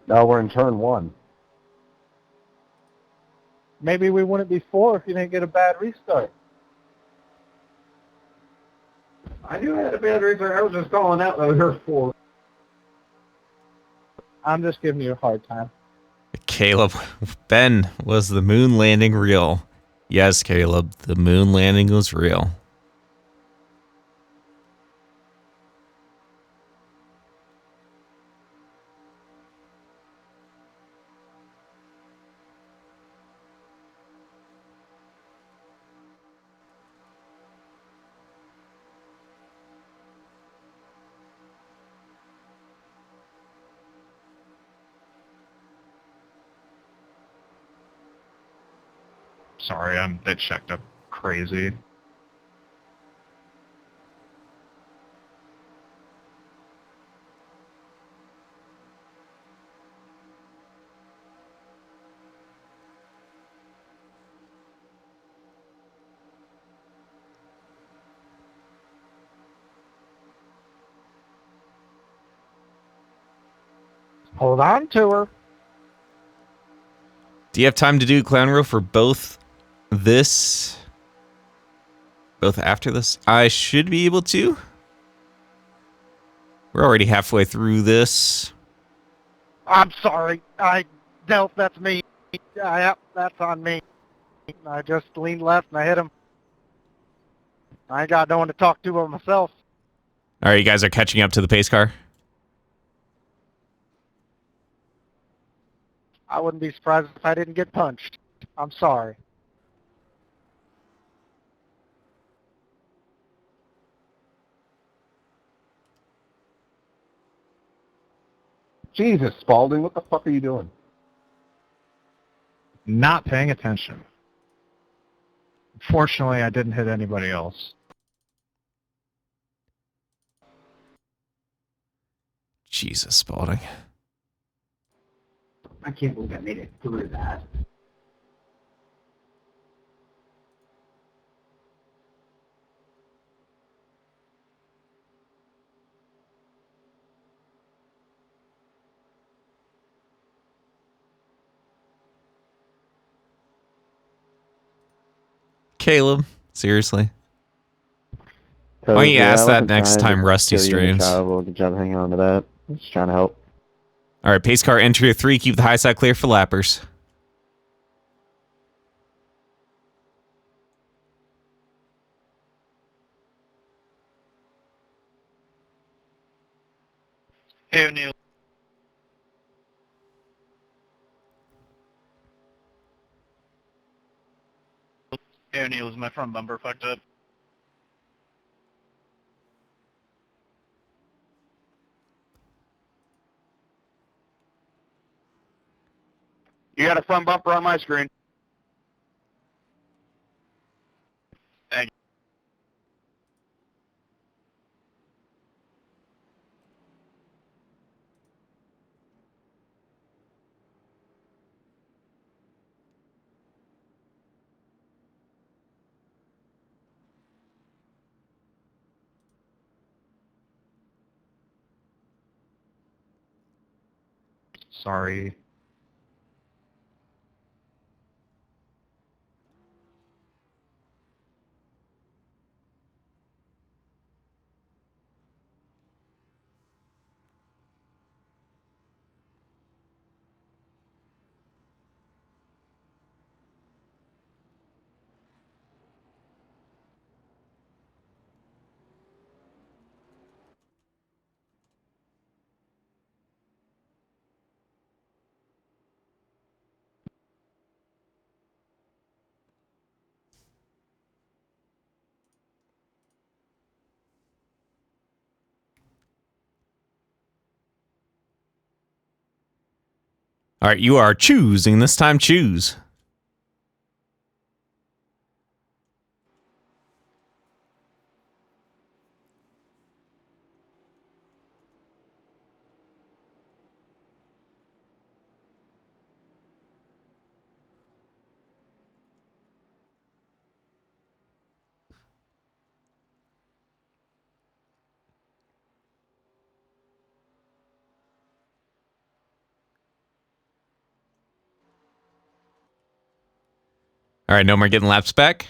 No, we're in turn 1. Maybe we wouldn't be 4 if you didn't get a bad restart. I knew I had a bad restart. I was just calling out that we were 4. I'm just giving you a hard time. Caleb, Ben, was the moon landing real? Yes, Caleb, the moon landing was real. Sorry, I'm that checked up crazy. Hold on to her. Do you have time to do Clown Row for both this? Both after this? I should be able to. We're already halfway through this. I'm sorry. That's me. Yep, that's on me. I just leaned left and I hit him. I ain't got no one to talk to but myself. All right, you guys are catching up to the pace car. I wouldn't be surprised if I didn't get punched. I'm sorry. Jesus, Spalding, what the fuck are you doing? Not paying attention. Fortunately, I didn't hit anybody else. Jesus, Spalding. I can't believe I made it through that. Caleb, seriously. Why don't you ask that next time Rusty streams? Good job hanging on to that. Just trying to help. All right, pace car entry 3. Keep the high side clear for lappers. Hey, O'Neill. Hey, O'Neill, is my front bumper fucked up? You got a front bumper on my screen. Thank Sorry. All right, you are choosing this time. Choose. All right, no more getting laps back.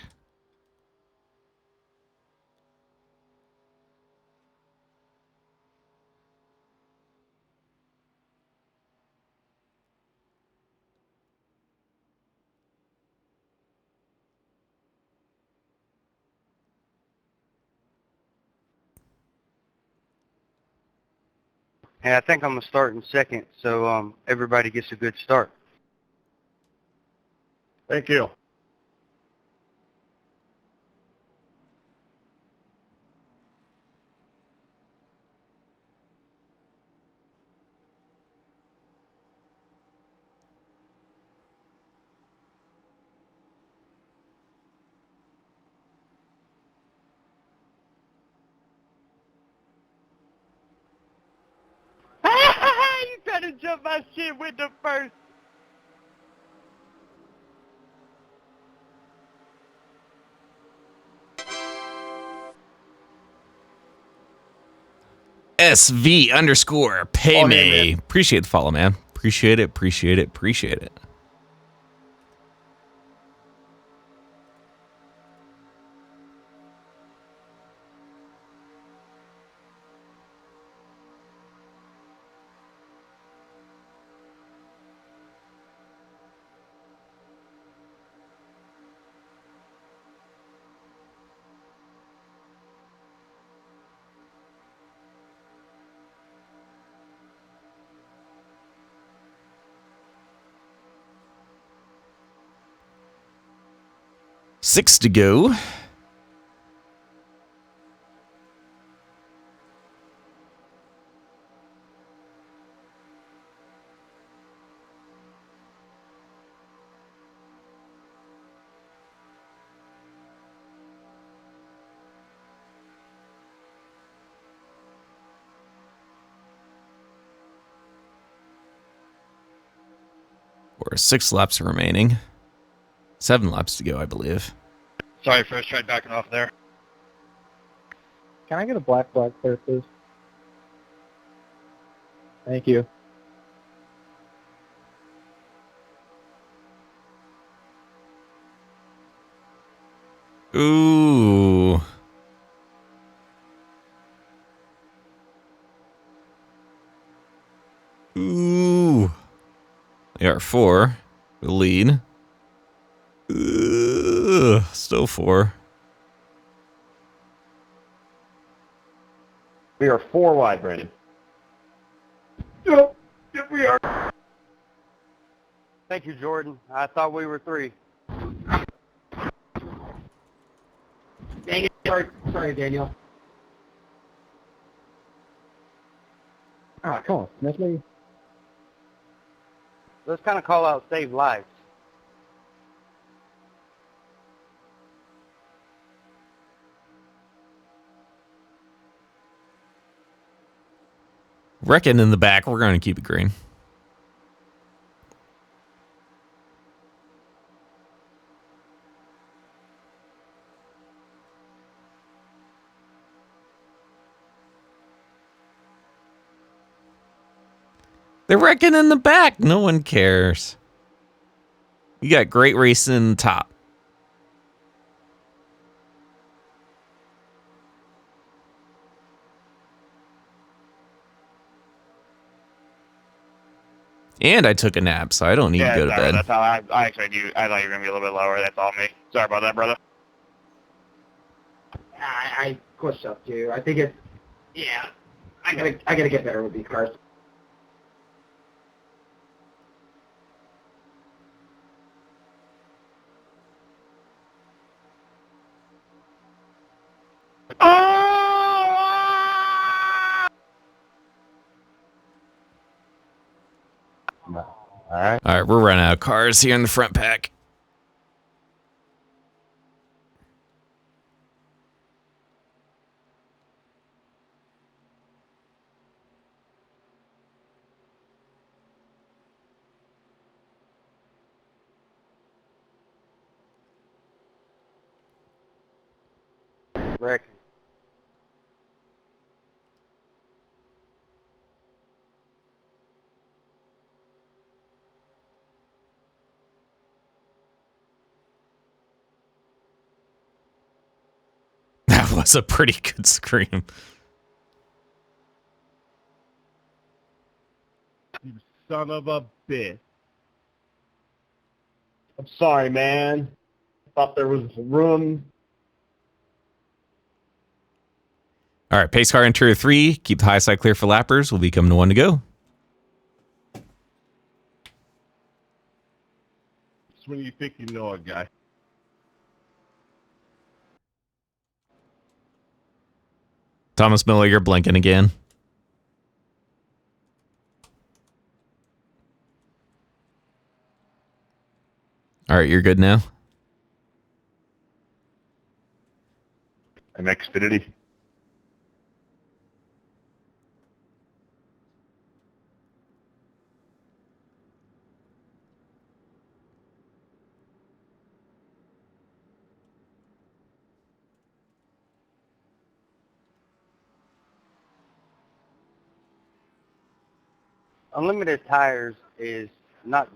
Hey, I think I'm gonna start in second, so everybody gets a good start. Thank you. You tried to jump my shit with the first. SV_pay me. Appreciate the follow, man. Appreciate it. Appreciate it. Appreciate it. Six to go. Or 6 laps remaining. 7 laps to go, I believe. Sorry, first tried backing off there. Can I get a black clear, please? Thank you. Ooh. Ooh. They are 4. The lead. Still 4. We are 4 wide, Brandon. Yep, we are. Thank you, Jordan. I thought we were 3. Dang it. Sorry, Daniel. Ah, come on, Smithley. Those kind of call out save lives. Reckon in the back, we're going to keep it green. They're wrecking in the back. No one cares. You got great racing in the top. And I took a nap, so I don't need to go to bed. That's how I expected you. I thought you were going to be a little bit lower. That's all me. Sorry about that, brother. I pushed up too. I think it's, yeah. I gotta get better with these cars. All All right, we're running out of cars here in the front pack. Reckon. That was a pretty good scream. You son of a bitch. I'm sorry, man. Thought there was room. All right, pace car interior 3. Keep the high side clear for lappers. We'll be coming to 1 to go. It's when you think you know a guy. Thomas Miller, you're blinking again. All right, you're good now. An Xfinity. Unlimited tires is not.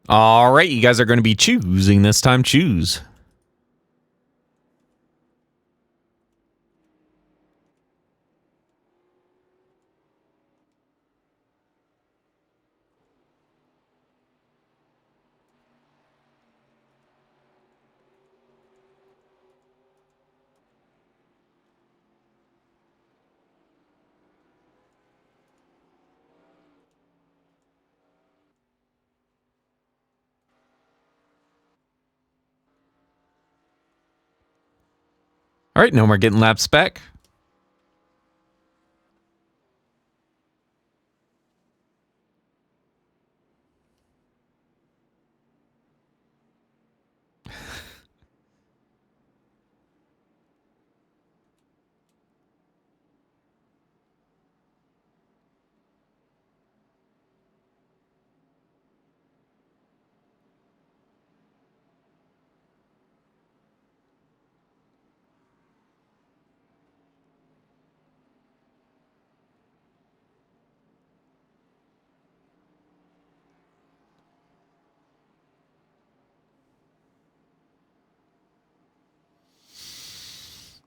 All right, you guys are going to be choosing this time. Choose. All right, no more getting laps back.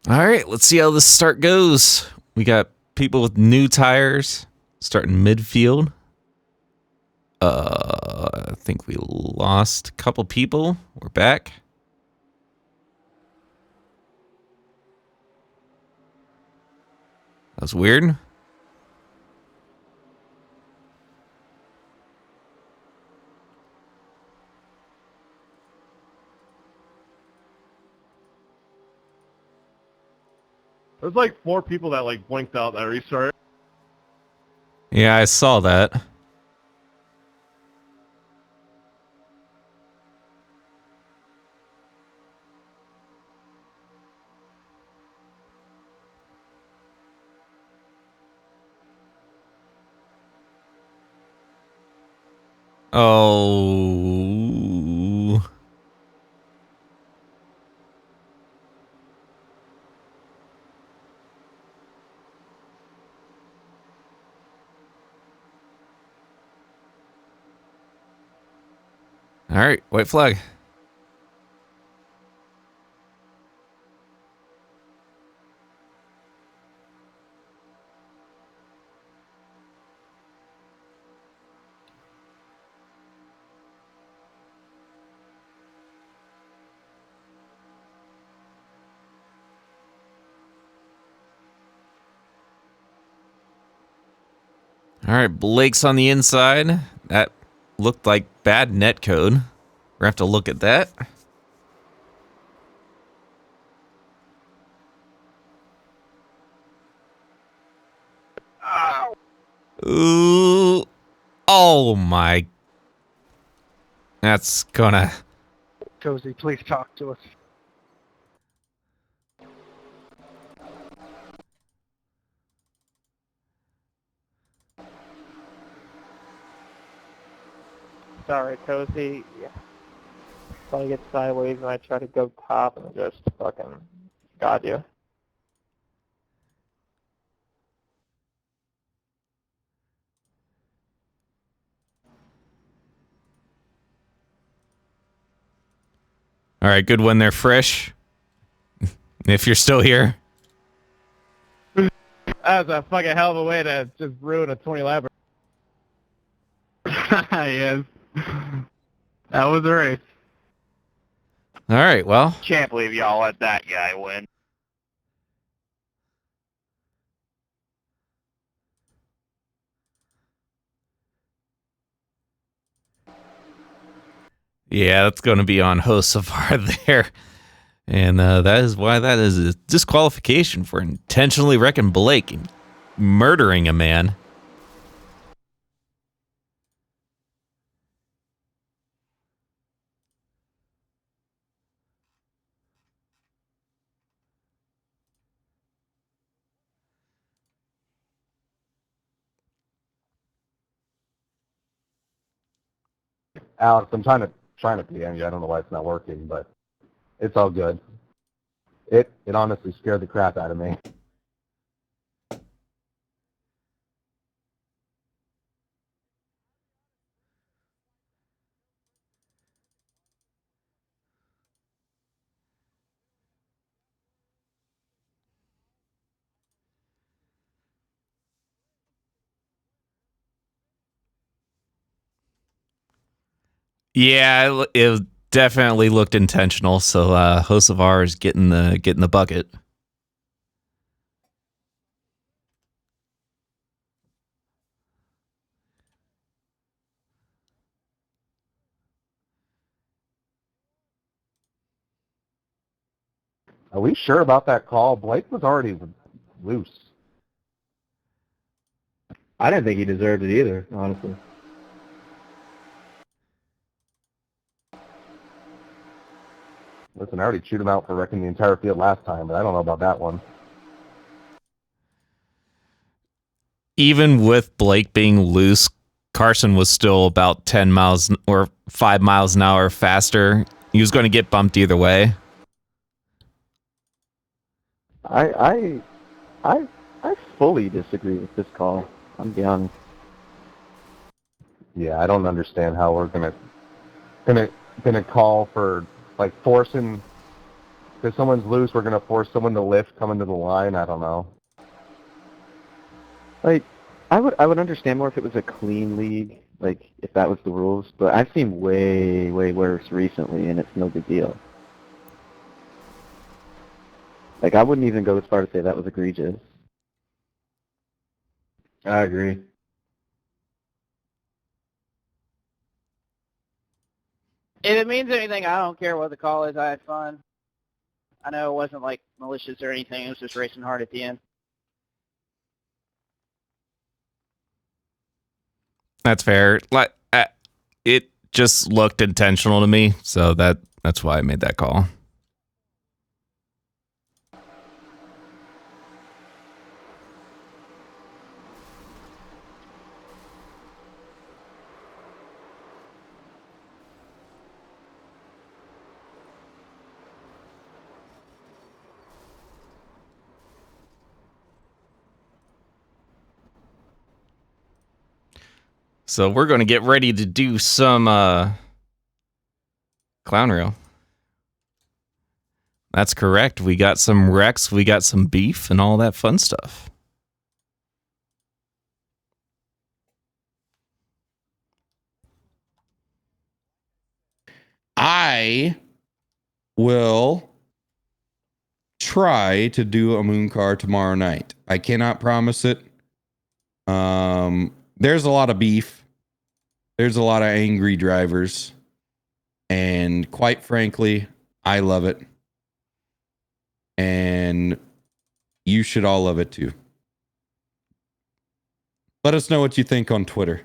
All right, let's see how this start goes. We got people with new tires starting midfield. I think we lost a couple people. We're back. That was weird. There's like 4 people that like blinked out that restarted. Yeah, I saw that. Oh. All right, white flag. All right, Blake's on the inside. That looked like bad net code. We're gonna have to look at that. Ooh. Oh my. That's gonna. Cozy, please talk to us. Sorry, Cozy. So I get sideways and I try to go top and just fucking got you. All right, good when they're fresh. If you're still here. That was a fucking hell of a way to just ruin a 20 lapper. Yes. That was a race. All right, well. Can't believe y'all let that guy win. Yeah, that's going to be on Hocevar there. And that is why that is a disqualification for intentionally wrecking Blake and murdering a man. Alex, I'm trying to PM you. I don't know why it's not working, but it's all good. It honestly scared the crap out of me. Yeah, it definitely looked intentional. So Hocevar is getting the bucket. Are we sure about that call? Blake was already loose. I didn't think he deserved it either, honestly. Listen, I already chewed him out for wrecking the entire field last time, but I don't know about that one. Even with Blake being loose, Carson was still about 10 miles or 5 miles an hour faster. He was going to get bumped either way. I fully disagree with this call. I'm be honest. Yeah, I don't understand how we're gonna call for like forcing because someone's loose. We're gonna force someone to lift coming to the line. I don't know. Like, I would understand more if it was a clean league, like if that was the rules. But I've seen way worse recently, and it's no big deal. Like, I wouldn't even go as far to say that was egregious. I agree. If it means anything, I don't care what the call is. I had fun. I know it wasn't like malicious or anything. It was just racing hard at the end. That's fair. Like it just looked intentional to me, so that's why I made that call. So we're going to get ready to do some Clown Reel. That's correct. We got some wrecks, we got some beef, and all that fun stuff. I will try to do a MOONCAR tomorrow night. I cannot promise it. There's a lot of beef. There's a lot of angry drivers. And quite frankly, I love it. And you should all love it too. Let us know what you think on Twitter.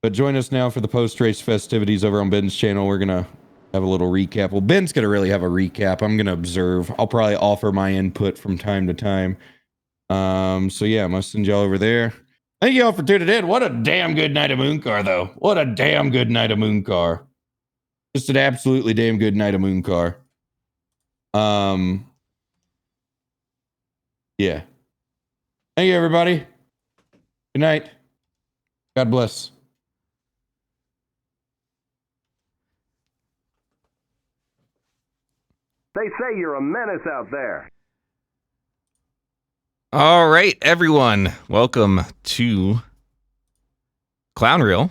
But join us now for the post-race festivities over on Ben's channel. We're going to have a little recap. Well, Ben's going to really have a recap. I'm going to observe. I'll probably offer my input from time to time. So yeah, I'm going to send y'all over there. Thank you all for tuning in. What a damn good night of MOONCAR, though. What a damn good night of MOONCAR. Just an absolutely damn good night of MOONCAR. Yeah. Thank you, everybody. Good night. God bless. They say you're a menace out there. All right, everyone. Welcome to Clown Reel.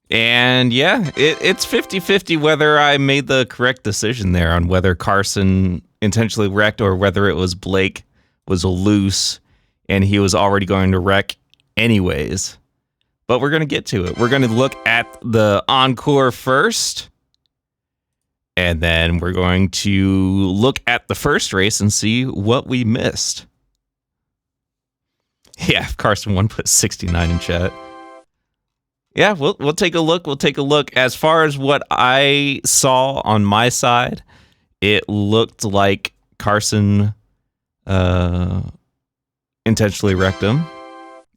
And yeah, it's 50-50 whether I made the correct decision there on whether Carson intentionally wrecked or whether it was Blake was loose and he was already going to wreck anyways. But we're going to get to it. We're going to look at the encore first. And then we're going to look at the first race and see what we missed. Yeah, Carson 1 put 69 in chat. Yeah, we'll take a look. We'll take a look. As far as what I saw on my side, it looked like Carson intentionally wrecked him.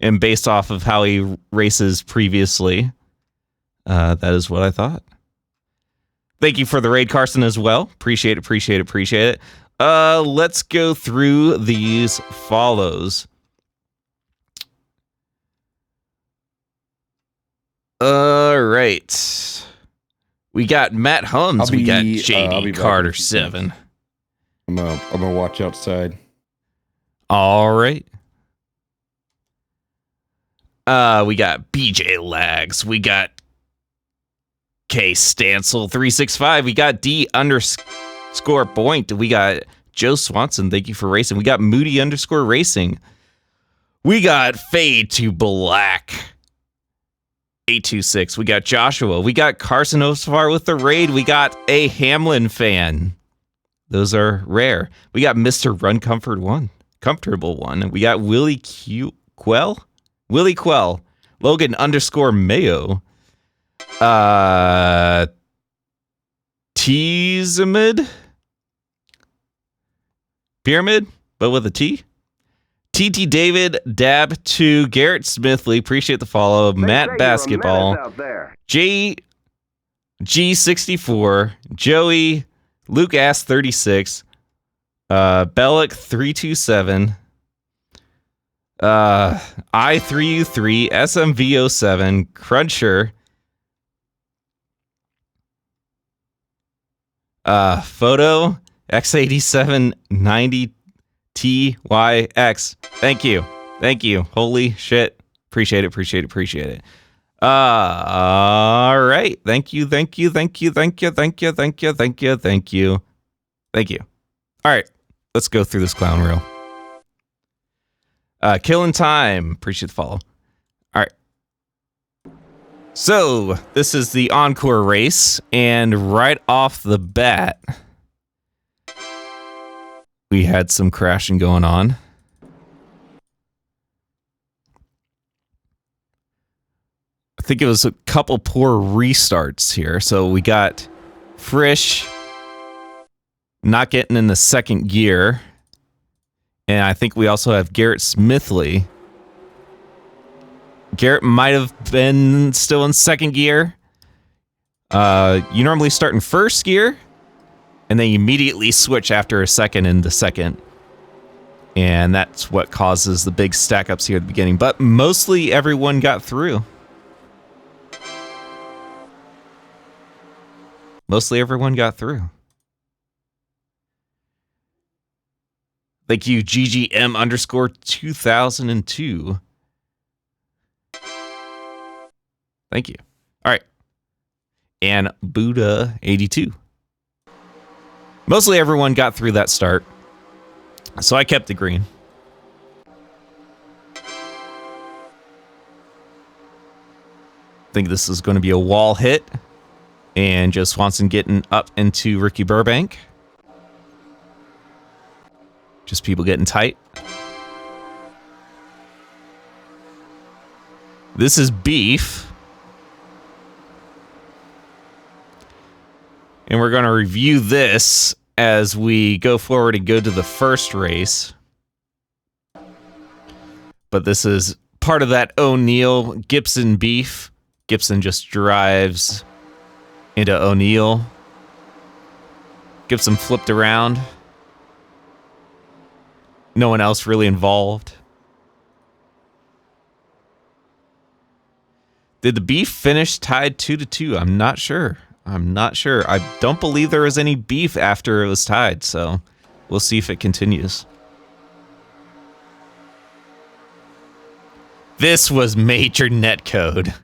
And based off of how he races previously, that is what I thought. Thank you for the raid, Carson, as well. Appreciate it, appreciate it, appreciate it. Let's go through these follows. All right. We got Matt Hums. We got JD Carter 7. I'm gonna watch outside. All right. We got BJ Lags. We got K Stancil 365. We got D underscore Boink. We got Joe Swanson. Thank you for racing. We got Moody underscore Racing. We got Fade to Black 826. We got Joshua. We got Carson Osfar with the raid. We got a Hamlin fan. Those are rare. We got Mr. Run Comfort 1. Comfortable 1. We got Willie Quell. Willie Quell. Logan underscore Mayo. Tizamid? Pyramid, but with a T. TT David, Dab 2, Garrett Smithley, appreciate the follow. Matt Basketball, G64, Joey, Luke Ass 36, Bellic 327, I3U3, SMV07, Cruncher, Photo X8790 TYX. Thank you. Thank you. Holy shit. Appreciate it. Appreciate it. Appreciate it. All right. Thank you. Thank you. Thank you. Thank you. Thank you. Thank you. Thank you. Thank you. Thank you. All right. Let's go through this clown reel. Killing time. Appreciate the follow. All right. So this is the encore race, and right off the bat, we had some crashing going on. I think it was a couple poor restarts here. So we got Frisch not getting in the second gear. And I think we also have Garrett Smithley. Garrett might have been still in second gear. You normally start in first gear, and then you immediately switch after a second into second. And that's what causes the big stack ups here at the beginning. But mostly everyone got through. Mostly everyone got through. Thank you, GGM underscore 2002. Thank you. All right. And Buddha 82. Mostly everyone got through that start. So I kept the green. Think this is going to be a wall hit. And Joe Swanson getting up into Ricky Burbank. Just people getting tight. This is beef. And we're going to review this as we go forward and go to the first race. But this is part of that O'Neill Gibson beef. Gibson just drives into O'Neill. Gibson flipped around. No one else really involved. Did the beef finish tied 2-2? I'm not sure. I don't believe there was any beef after it was tied, so we'll see if it continues. This was major netcode.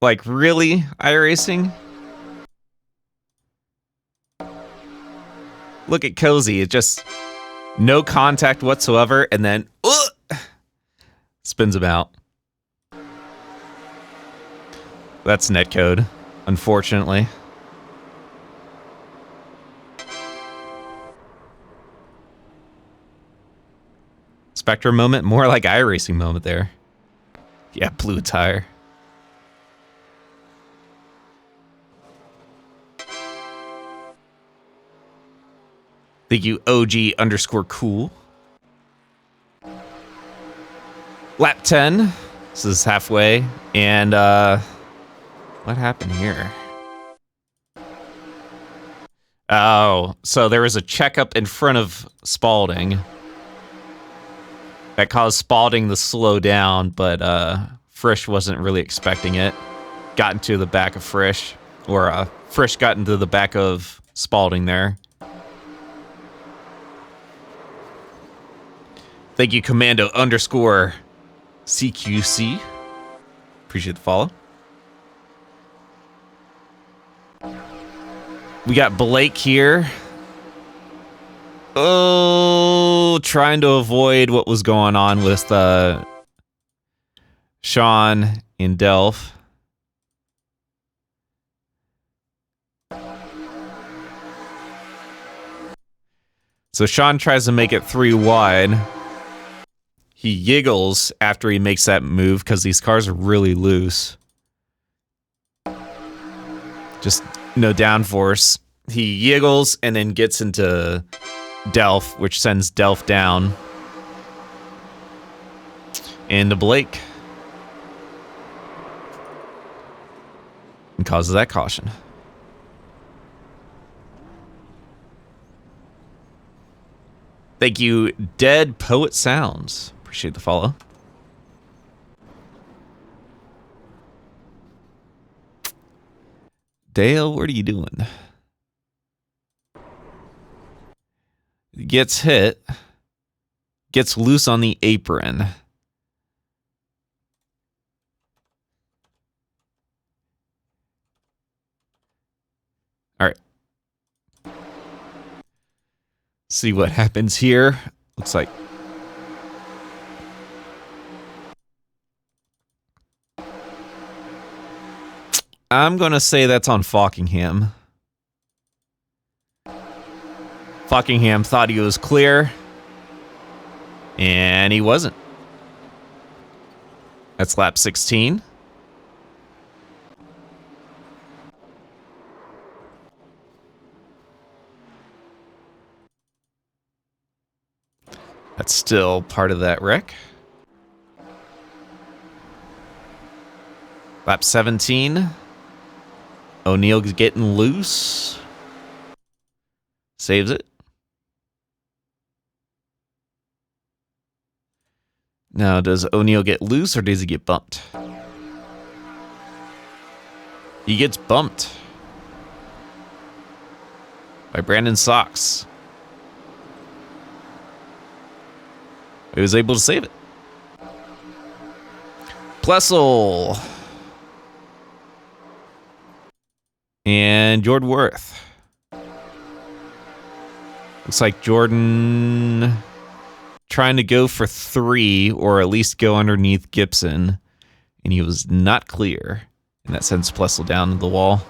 Like, really, iRacing? Look at Cozy. It just no contact whatsoever, and then spins him out. That's netcode, unfortunately. Spectrum moment, more like iRacing moment there. Yeah, blue tire. Thank you, OG underscore cool. Lap 10. This is halfway. And, what happened here? Oh, so there was a checkup in front of Spalding that caused Spalding to slow down, but, Frisch wasn't really expecting it. Got into the back of Frisch, or, Frisch got into the back of Spalding there. Thank you, Commando underscore CQC. Appreciate the follow. We got Blake here. Oh, trying to avoid what was going on with Sean in Delph. So Sean tries to make it 3 wide. He yiggles after he makes that move because these cars are really loose. Just no downforce. He yiggles and then gets into Delph, which sends Delph down. Into Blake. And causes that caution. Thank you, Dead Poet Sounds. Appreciate the follow. Dale, what are you doing? Gets hit. Gets loose on the apron. All right. See what happens here. Looks like I'm going to say that's on Fockingham. Fockingham thought he was clear. And he wasn't. That's lap 16. That's still part of that wreck. Lap 17. O'Neill's getting loose. Saves it. Now, does O'Neal get loose or does he get bumped? He gets bumped by Brandon Sox. He was able to save it. Plessel. And Jordan Worth. Looks like Jordan trying to go for 3 or at least go underneath Gibson. And he was not clear. And that sends Plessel down to the wall.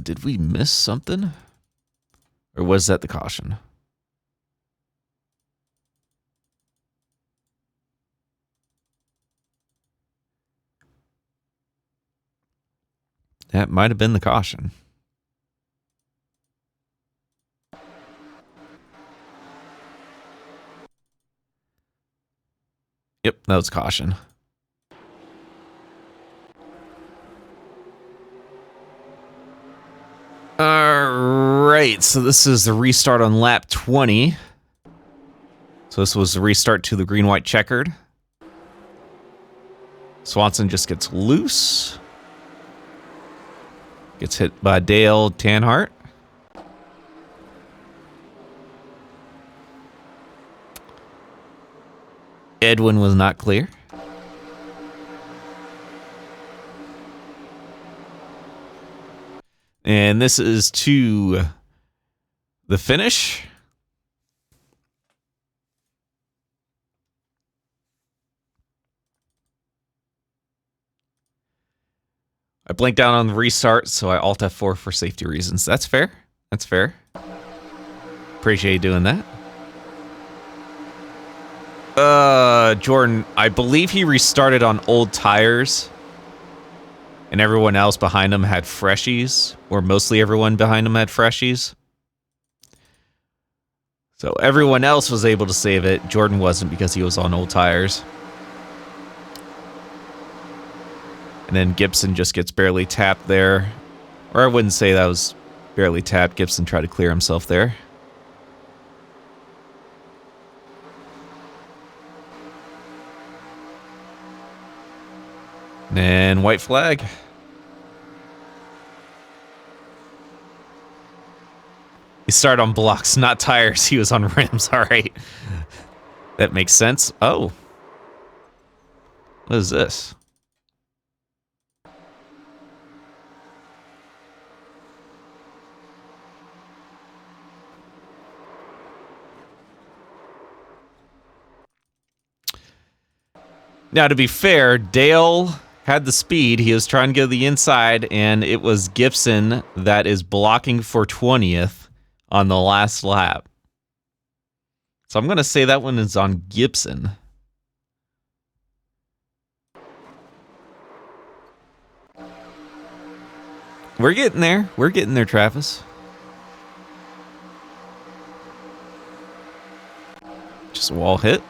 Did we miss something? Or was that the caution? That might have been the caution. Yep, that was caution. Alright, so this is the restart on lap 20. So this was the restart to the green-white checkered. Swanson just gets loose. Gets hit by Dale Tanhart. Edwin was not clear. And this is to the finish. I blinked out on the restart, so I Alt F4 for safety reasons. That's fair. That's fair. Appreciate you doing that. Jordan, I believe he restarted on old tires. And everyone else behind him had freshies. Or mostly everyone behind him had freshies. So everyone else was able to save it. Jordan wasn't because he was on old tires. And then Gibson just gets barely tapped there. Or I wouldn't say that was barely tapped. Gibson tried to clear himself there. And white flag. He started on blocks, not tires. He was on rims. All right. That makes sense. Oh. What is this? Now, to be fair, Dale had the speed. He was trying to go to the inside, and it was Gibson that is blocking for 20th on the last lap. So I'm going to say that one is on Gibson. We're getting there. We're getting there, Travis. Just a wall hit.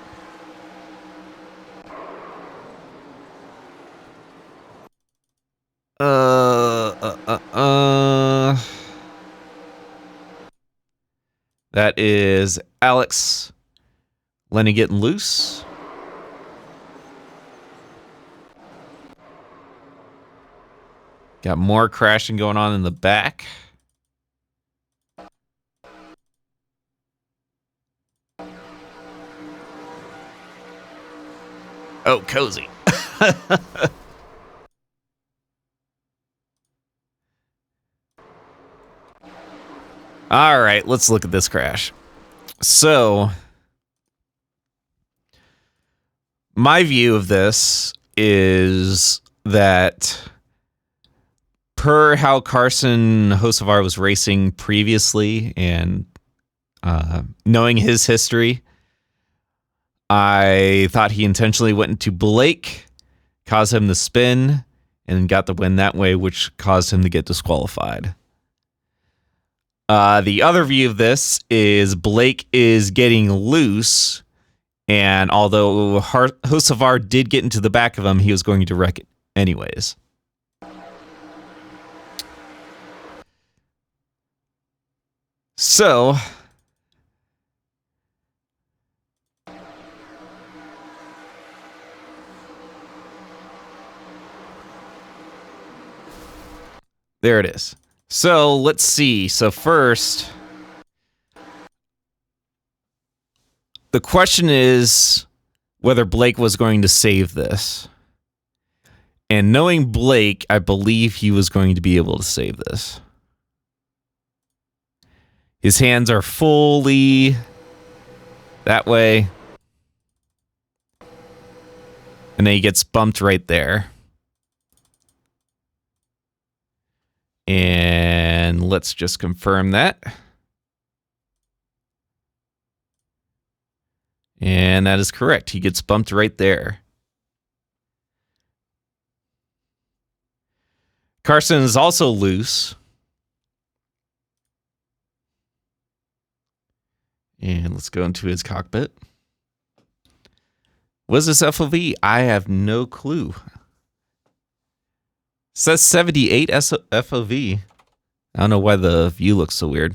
That is Alex Lenny getting loose. Got more crashing going on in the back. Oh, cozy. All right, let's look at this crash. So, my view of this is that per how Carson Hocevar was racing previously and knowing his history, I thought he intentionally went into Blake, caused him the spin, and got the win that way, which caused him to get disqualified. The other view of this is Blake is getting loose, and although Hocevar did get into the back of him, he was going to wreck it anyways. So, there it is. So, let's see. So, first, the question is whether Blake was going to save this. And knowing Blake, I believe he was going to be able to save this. His hands are fully that way. And then he gets bumped right there. And let's just confirm that. And that is correct. He gets bumped right there. Carson is also loose. And let's go into his cockpit. What is this FOV? I have no clue. It says 78 FOV. I don't know why the view looks so weird.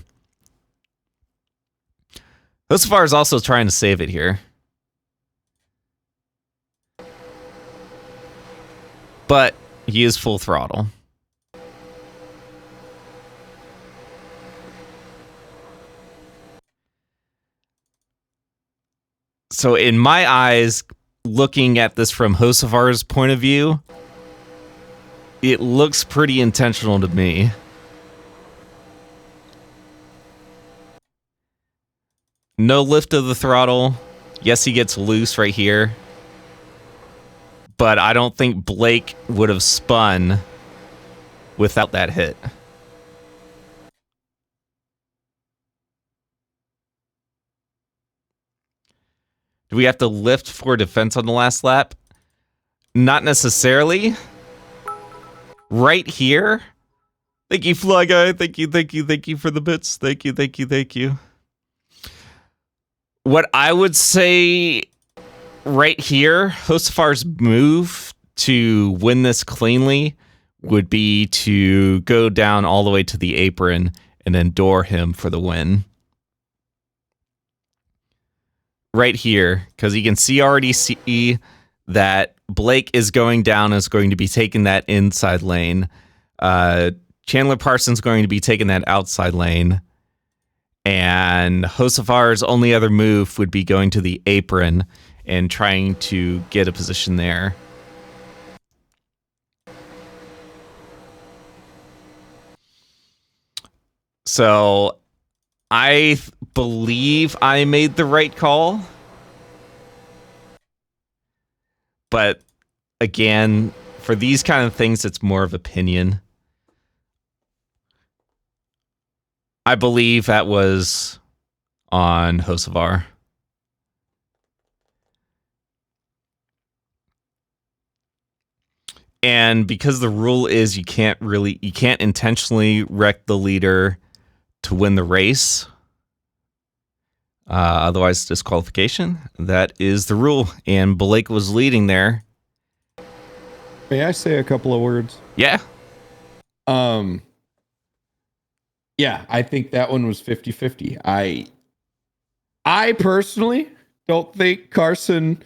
Hosafar is also trying to save it here. But he is full throttle. So in my eyes, looking at this from Hosafar's point of view, it looks pretty intentional to me. No lift of the throttle. Yes, he gets loose right here. But I don't think Blake would have spun without that hit. Do we have to lift for defense on the last lap? Not necessarily. Right here. Thank you, Fly Guy. Thank you for the bits. Thank you. What I would say right here, Hosafar's move to win this cleanly would be to go down all the way to the apron and then door him for the win. Right here, because you can already see that Blake is going down, is going to be taking that inside lane. Chandler Parsons going to be taking that outside lane. And Hosafar's only other move would be going to the apron and trying to get a position there. So I believe I made the right call. But again, for these kind of things, it's more of opinion. I believe that was on Hosavar. And because the rule is you can't intentionally wreck the leader to win the race. Otherwise disqualification. That is the rule. And Blake was leading there. May I say a couple of words? Yeah. Yeah, I think that one was 50-50. I personally don't think Carson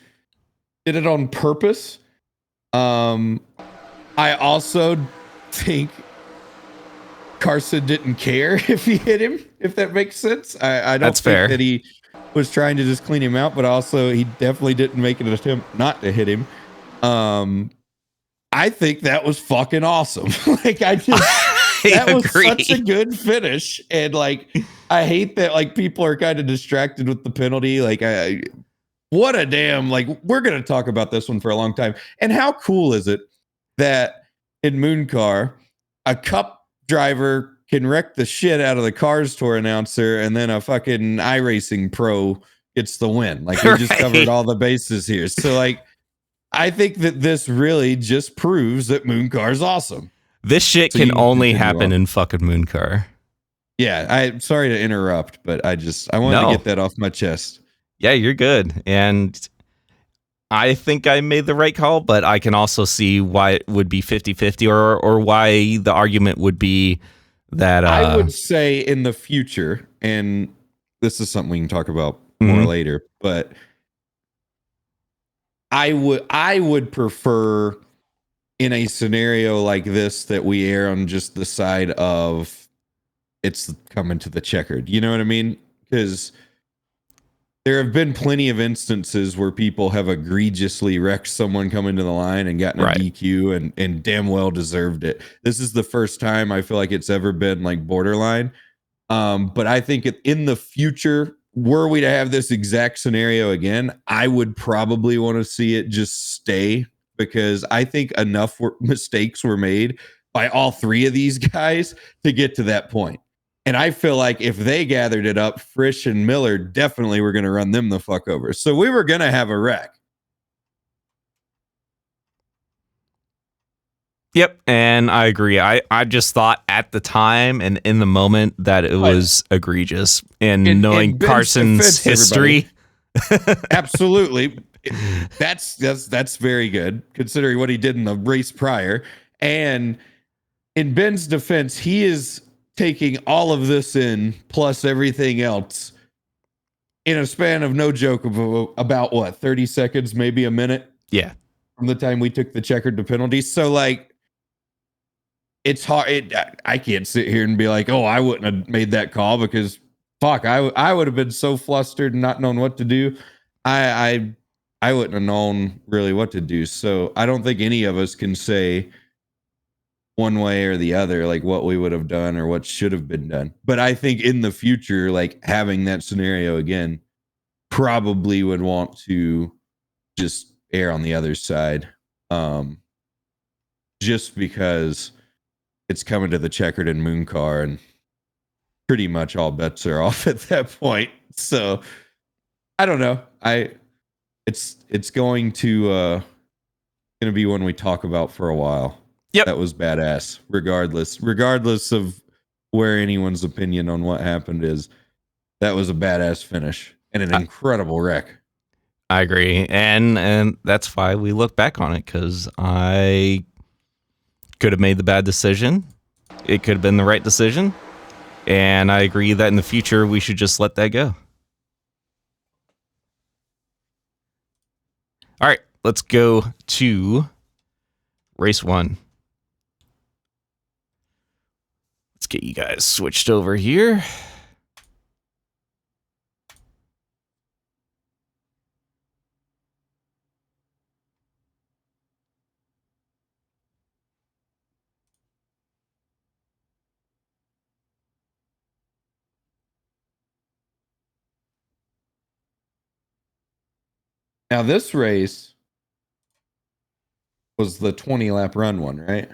did it on purpose. I also think Carson didn't care if he hit him, if that makes sense. I don't think that he was trying to just clean him out, but also he definitely didn't make an attempt not to hit him. I think that was fucking awesome. Like, that was such a good finish. And like, I hate that like people are kind of distracted with the penalty. Like, what a damn, like, we're going to talk about this one for a long time. And how cool is it that in MOONCAR, a cup driver can wreck the shit out of the Cars Tour announcer, and then a fucking iRacing pro gets the win. Like, we just covered all the bases here. So like, I think that this really just proves that MOONCAR is awesome. This shit can only happen in fucking MOONCAR. Yeah, I'm sorry to interrupt, but I wanted to get that off my chest. Yeah, you're good. And I think I made the right call, but I can also see why it would be 50-50 or why the argument would be that I would say in the future, and this is something we can talk about more later, but I would prefer in a scenario like this that we err on just the side of it's coming to the checkered. You know what I mean? Because there have been plenty of instances where people have egregiously wrecked someone coming to the line and gotten a DQ and damn well deserved it. This is the first time I feel like it's ever been like borderline. But I think in the future, were we to have this exact scenario again, I would probably want to see it just stay, because I think enough mistakes were made by all three of these guys to get to that point. And I feel like if they gathered it up, Frisch and Miller definitely were going to run them the fuck over. So we were going to have a wreck. Yep, and I agree. I just thought at the time and in the moment that it was egregious. And knowing Carson's history. Absolutely. That's very good, considering what he did in the race prior. And in Ben's defense, he is taking all of this in, plus everything else, in a span of no joke of about what, 30 seconds, maybe a minute? Yeah. From the time we took the checkered to penalties. So, like, it's hard. I can't sit here and be like, oh, I wouldn't have made that call because, fuck, I would have been so flustered and not knowing what to do. I wouldn't have known really what to do. So I don't think any of us can say one way or the other, like what we would have done or what should have been done. But I think in the future, like having that scenario again, probably would want to just err on the other side. Just because it's coming to the checkered and MOONCAR, and pretty much all bets are off at that point. So I don't know. It's going to be one we talk about for a while. Yep. That was badass. Regardless of where anyone's opinion on what happened is, that was a badass finish and an incredible wreck. I agree. And that's why we look back on it, because I could have made the bad decision. It could have been the right decision. And I agree that in the future, we should just let that go. All right, let's go to race 1. Let's get you guys switched over here. Now, this race was the 20-lap run one, right?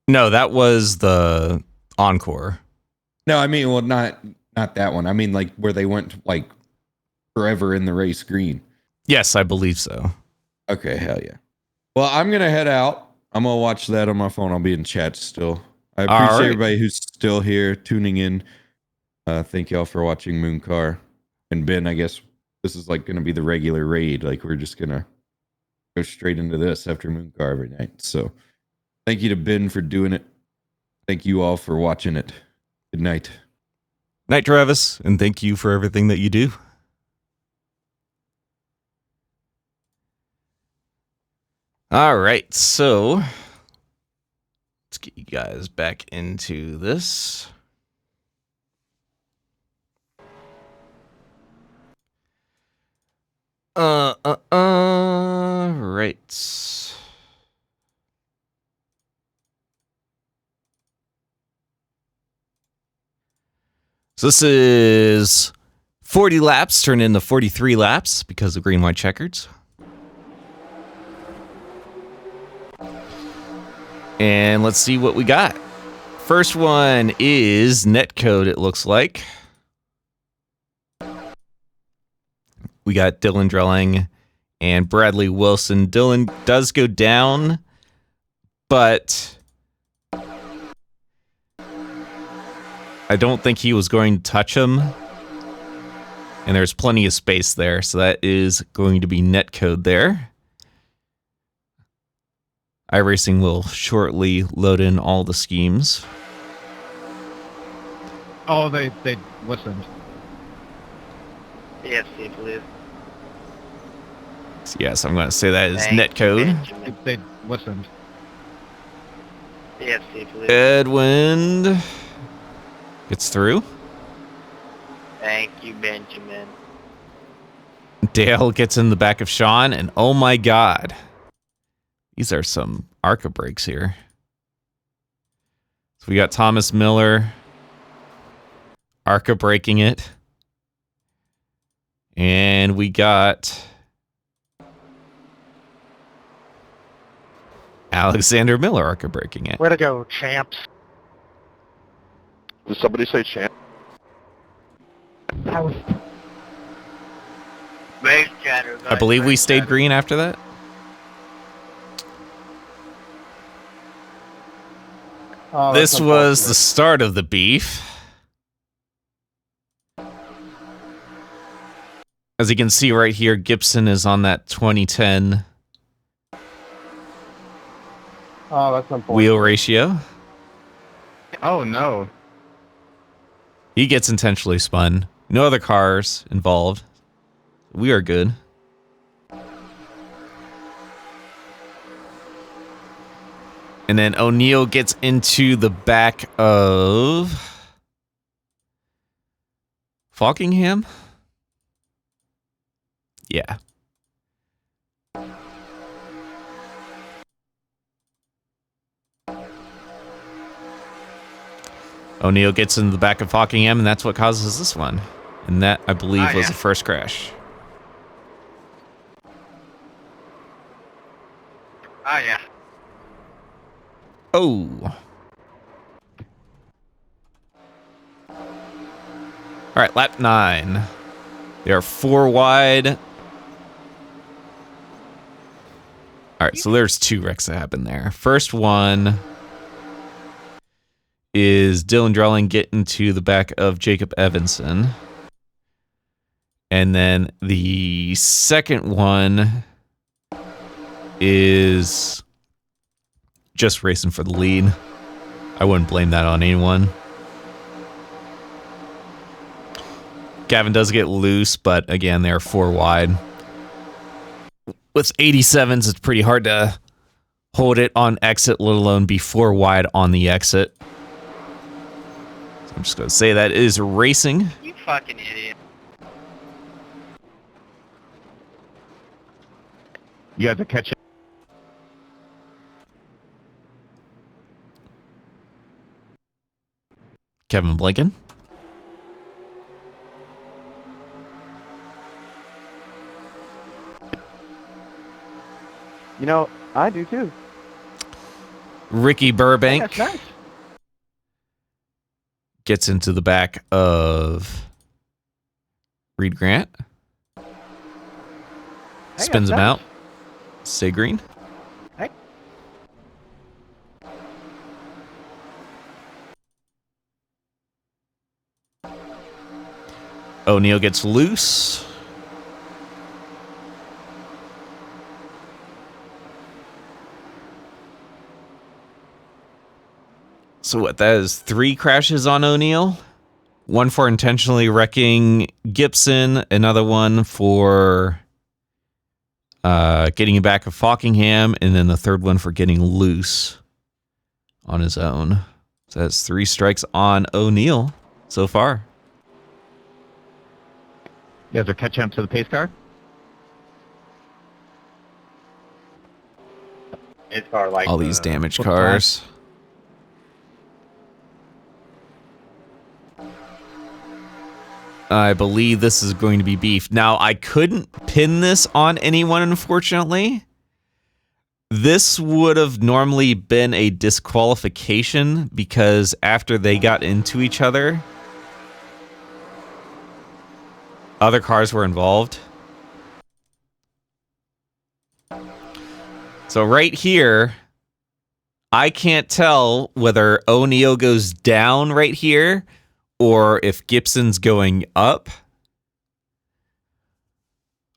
No, that was the encore. No, I mean, well, not that one. I mean, like, where they went, like, forever in the race green. Yes, I believe so. Okay, hell yeah. Well, I'm going to head out. I'm going to watch that on my phone. I'll be in chat still. I appreciate everybody who's still here tuning in. Thank y'all for watching MOONCAR. And Ben, I guess this is like going to be the regular raid. Like, we're just going to go straight into this after MOONCAR every night. So thank you to Ben for doing it. Thank you all for watching it. Good night. Night, Travis, and thank you for everything that you do. All right, so let's get you guys back into this. Right. So this is 40 laps turned into 43 laps because of green-white checkers. And let's see what we got. First one is netcode, it looks like. We got Dylan Drilling and Bradley Wilson. Dylan does go down, but I don't think he was going to touch him. And there's plenty of space there, so that is going to be netcode there. iRacing will shortly load in all the schemes. Oh, they listened. EFC, please. Yes, I'm going to say that is Thank you, netcode. Benjamin. They listened. EFC, please. Edwind gets through. Thank you, Benjamin. Dale gets in the back of Sean, and oh my god. These are some ARCA breaks here. So we got Thomas Miller ARCA breaking it. And we got Alexander Miller ARCA breaking it. Way to go, champs. Did somebody say champ? Race chatter, guys. I believe we race stayed chatter. green after that. Oh, This that's was the unfortunate. start of the beef. As you can see right here, Gibson is on that 2010 Oh, that's unfortunate. wheel ratio. Oh no. He gets intentionally spun. No other cars involved. We are good. And then O'Neill gets into the back of Falkingham? Yeah. O'Neill gets in the back of Falkingham, and that's what causes this one. And that, I believe, was the first crash. Oh, yeah. Oh. All right, lap 9. They are 4 wide. All right, so there's 2 wrecks that happened there. First one is Dylan Drelling getting to the back of Jacob Evanson. And then the second one is just racing for the lead. I wouldn't blame that on anyone. Gavin does get loose, but again, they're 4 wide. With 87s, it's pretty hard to hold it on exit, let alone be 4 wide on the exit. So I'm just going to say that is racing. You fucking idiot. You guys are catching. Kevin Blinken. You know, I do too. Ricky Burbank That's nice. gets into the back of Reed Grant. Spins him out. Stay green. Hey. O'Neill gets loose. So what, that is 3 crashes on O'Neill. 1 for intentionally wrecking Gibson. Another one for getting back of Falkingham. And then the third one for getting loose on his own. So that's 3 strikes on O'Neill so far. You guys are catching up to the pace car? His car like All these damaged flip cars. I believe this is going to be beef. Now, I couldn't pin this on anyone, unfortunately. This would have normally been a disqualification because after they got into each other, other cars were involved. So right here, I can't tell whether O'Neill goes down right here or if Gibson's going up.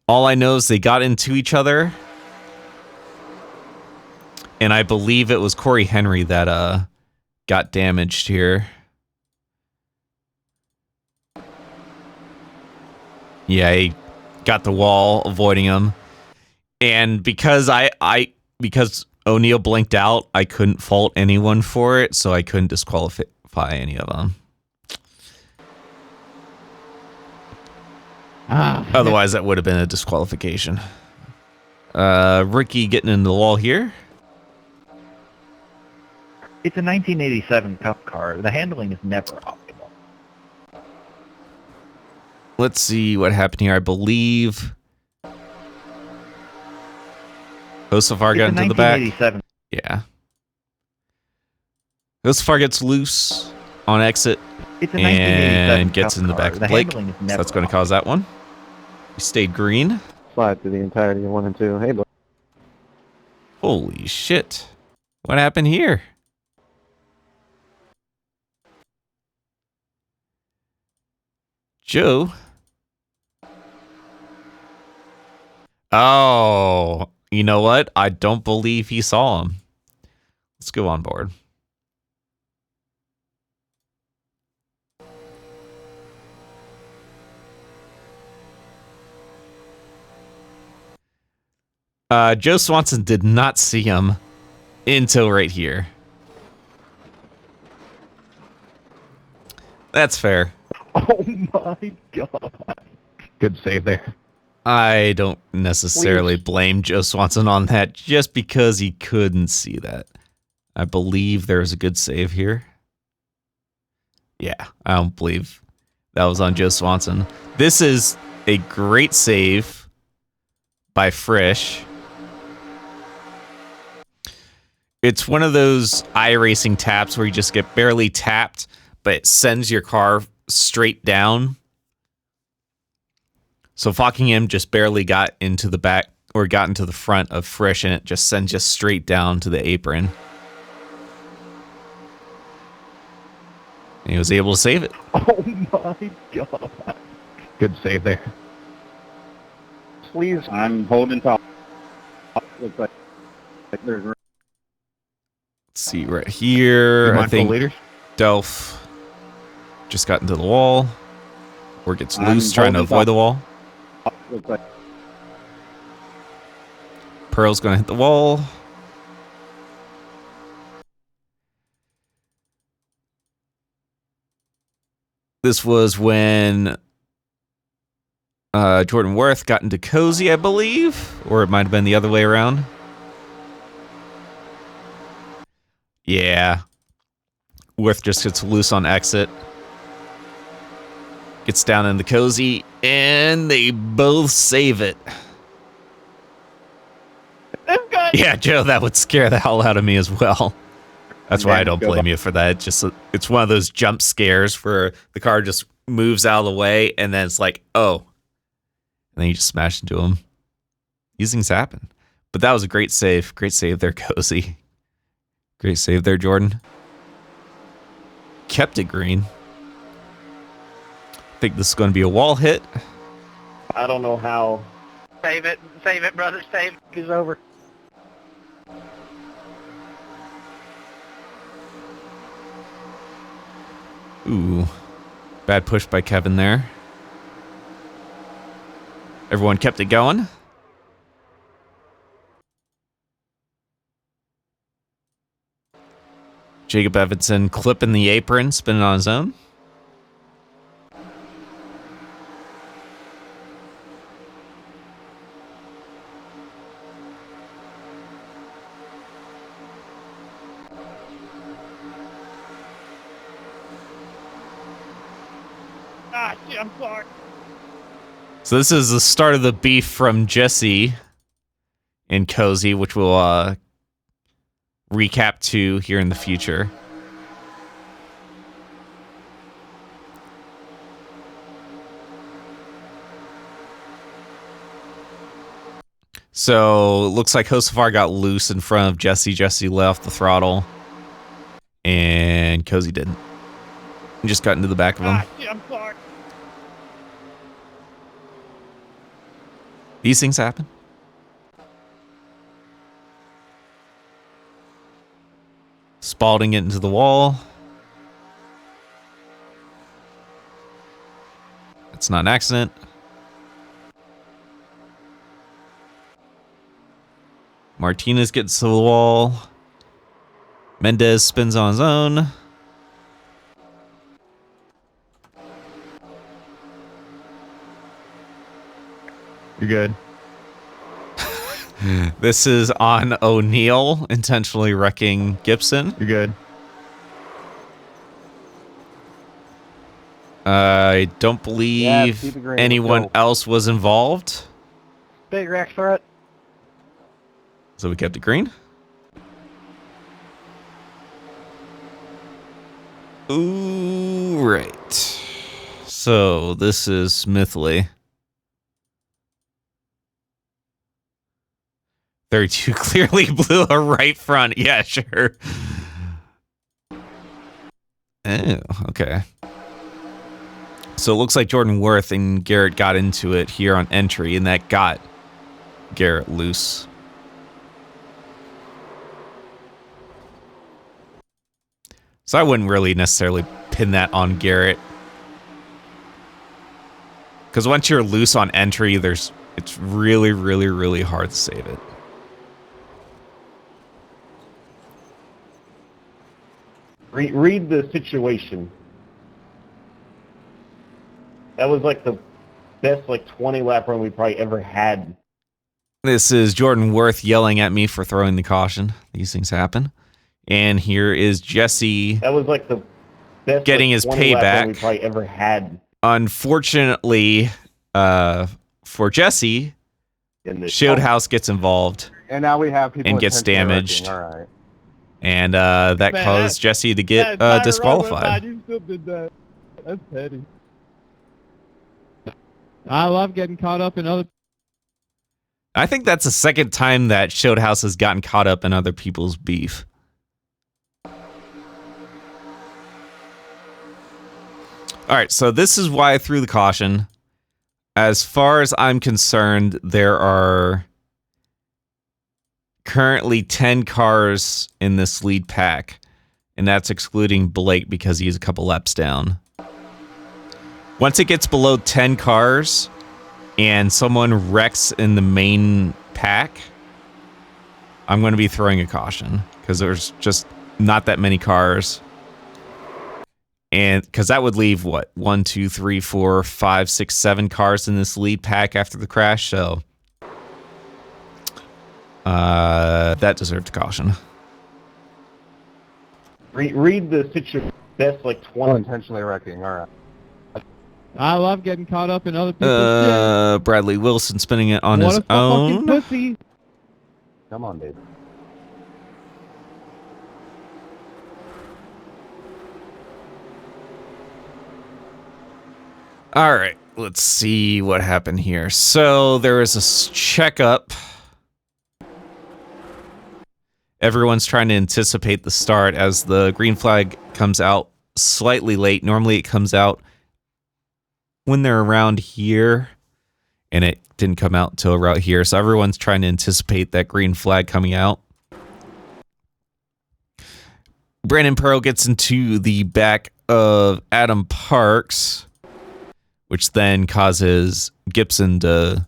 All I know is they got into each other. And I believe it was Corey Henry that got damaged here. Yeah, he got the wall, avoiding him. And because because O'Neill blinked out, I couldn't fault anyone for it, so I couldn't disqualify any of them. Otherwise, that would have been a disqualification. Ricky getting into the wall here. It's a 1987 Cup car. The handling is never optimal. Let's see what happened here. I believe Josafar got into the back. Yeah. Josafar gets loose on exit and gets in the back of Blake. So that's going to cause that one. He stayed green. Slide through the entirety of 1 and 2. Hey, Blake. Holy shit. What happened here? Joe. Oh, you know what? I don't believe he saw him. Let's go on board. Joe Swanson did not see him until right here. That's fair. Oh my god. Good save there. I don't necessarily blame Joe Swanson on that just because he couldn't see that. I believe there's a good save here. Yeah, I don't believe that was on Joe Swanson. This is a great save by Frisch. It's one of those iRacing taps where you just get barely tapped, but it sends your car straight down. So Fockingham just barely got into the back or got into the front of Frisch, and it just sends you straight down to the apron. And he was able to save it. Oh my god. Good save there. Please. I'm holding top. Looks like there's. Let's see right here. I think Delph just got into the wall. Or gets loose trying to avoid the wall. Looks like. Pearl's going to hit the wall. This was when Jordan Worth got into Cozy, I believe. Or it might have been the other way around. Yeah. Worth just gets loose on exit. Gets down in the Cozy, and they both save it. Yeah, Joe, that would scare the hell out of me as well. That's why I don't blame you for that. It's one of those jump scares where the car just moves out of the way, and then it's like, oh. And then you just smash into him. These things happen. But that was a great save. Great save there, Cozy. Great save there, Jordan. Kept it green. I think this is going to be a wall hit. I don't know how. Save it, brother, save it. It's over. Ooh. Bad push by Kevin there. Everyone kept it going. Jacob Evanson clipping the apron, spinning on his own. Ah, shit, I'm sorry. So this is the start of the beef from Jesse and Cozy, which we'll recap to here in the future. So it looks like Josafar got loose in front of Jesse. Jesse left the throttle, and Cozy didn't. He just got into the back of him. Ah, shit, I'm sorry. These things happen. Spalding it into the wall. It's not an accident. Martinez gets to the wall. Mendez spins on his own. You're good. This is on O'Neill, intentionally wrecking Gibson. You're good. I don't believe keep it green, anyone let's go. else was involved. Big wreck threat. So we kept it green. Ooh, right. So this is Smithley. 32 clearly blew a right front. Yeah, sure. Oh, okay. So it looks like Jordan Worth and Garrett got into it here on entry, and that got Garrett loose. So I wouldn't really necessarily pin that on Garrett. Because once you're loose on entry, it's really, really, really hard to save it. Read the situation. That was like the best 20 lap run we probably ever had. This is Jordan Worth yelling at me for throwing the caution. These things happen. And here is Jesse. That was like the best getting his 20 lap run we payback. probably ever had. Unfortunately, for Jesse, Shieldhouse gets involved And now we have people and gets intentionally damaged. wrecking. All right. And that caused Jesse to get disqualified. You still did that. That's petty. I love getting caught up in other. I think that's the second time that Shieldhouse has gotten caught up in other people's beef. All right, so this is why I threw the caution. As far as I'm concerned, there are currently 10 cars in this lead pack, and that's excluding Blake because he's a couple laps down. Once it gets below 10 cars and someone wrecks in the main pack, I'm going to be throwing a caution because there's just not that many cars. And because that would leave, what, 1, 2, 3, 4, 5, 6, 7 cars in this lead pack after the crash. So that deserved a caution. Read the situation. Best 20. Intentionally wrecking. All right. I love getting caught up in other people's shit. Bradley Wilson spinning it on What his a fucking own. pussy. Come on, dude. All right, let's see what happened here. So there is a checkup. Everyone's trying to anticipate the start as the green flag comes out slightly late. Normally it comes out when they're around here, and it didn't come out until around here. So everyone's trying to anticipate that green flag coming out. Brandon Pearl gets into the back of Adam Parks, which then causes Gibson to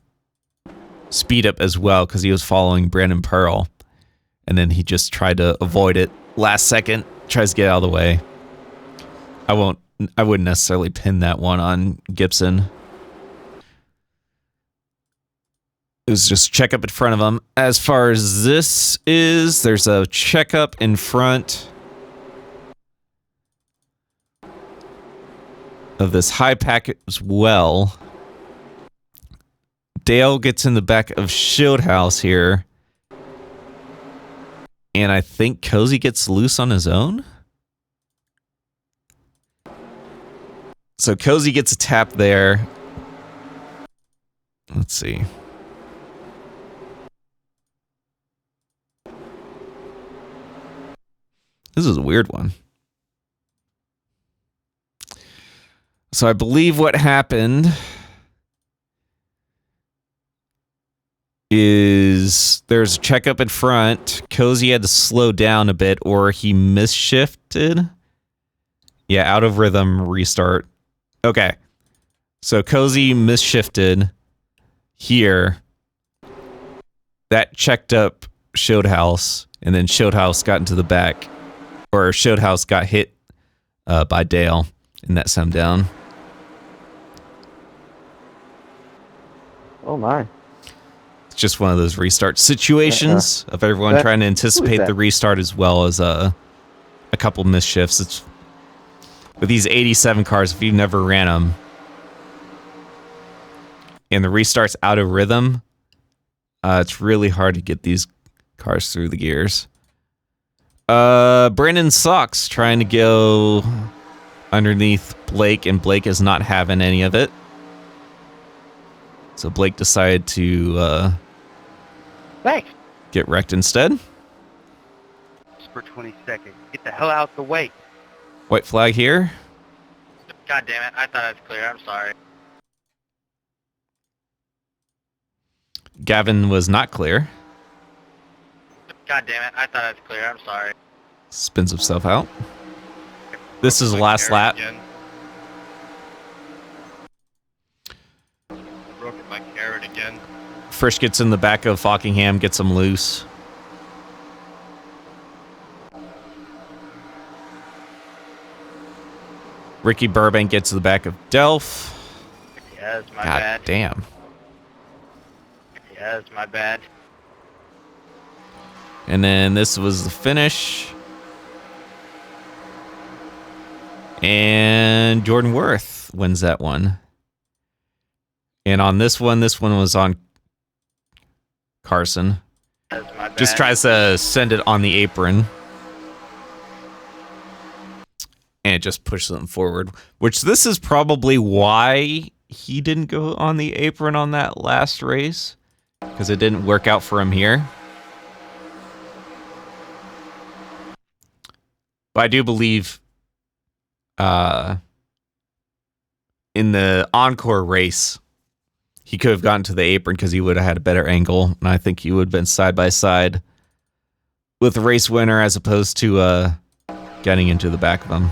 speed up as well because he was following Brandon Pearl. And then he just tried to avoid it last second, tries to get out of the way. I wouldn't necessarily pin that one on Gibson. It was just checkup in front of him. As far as this is, there's a checkup in front of this high pack as well. Dale gets in the back of Shieldhouse here. And I think Cozy gets loose on his own. So Cozy gets a tap there. Let's see. This is a weird one. So I believe what happened is there's a checkup in front. Cozy had to slow down a bit or he misshifted. Yeah, out of rhythm, restart. Okay. So Cozy misshifted here. That checked up Showed-House, and then Showed-House got into the back, or Showed-House got hit by Dale, and that sent him down. Oh my. It's just one of those restart situations of everyone trying to anticipate the restart as well as a couple misshifts. It's with these 87 cars, if you've never ran them, and the restart's out of rhythm, it's really hard to get these cars through the gears. Brandon sucks trying to go underneath Blake, and Blake is not having any of it. So Blake decided to Thanks. get wrecked instead. For 20 seconds. Get the hell out the way. White flag here. God damn it, I thought it was clear, I'm sorry. Gavin was not clear. God damn it, I thought it was clear, I'm sorry. Spins himself out. This is the last lap. Broke my carrot again. Frisch gets in the back of Fockingham, gets him loose. Ricky Burbank gets to the back of Delph. Yeah, it's my God bad. damn. Yeah, it's my bad. And then this was the finish. And Jordan Worth wins that one. And on this one was on Carson. That's my bad. Just tries to send it on the apron. And it just pushes them forward. Which this is probably why he didn't go on the apron on that last race. Because it didn't work out for him here. But I do believe in the encore race, he could have gotten to the apron because he would have had a better angle. And I think he would have been side by side with the race winner as opposed to getting into the back of him.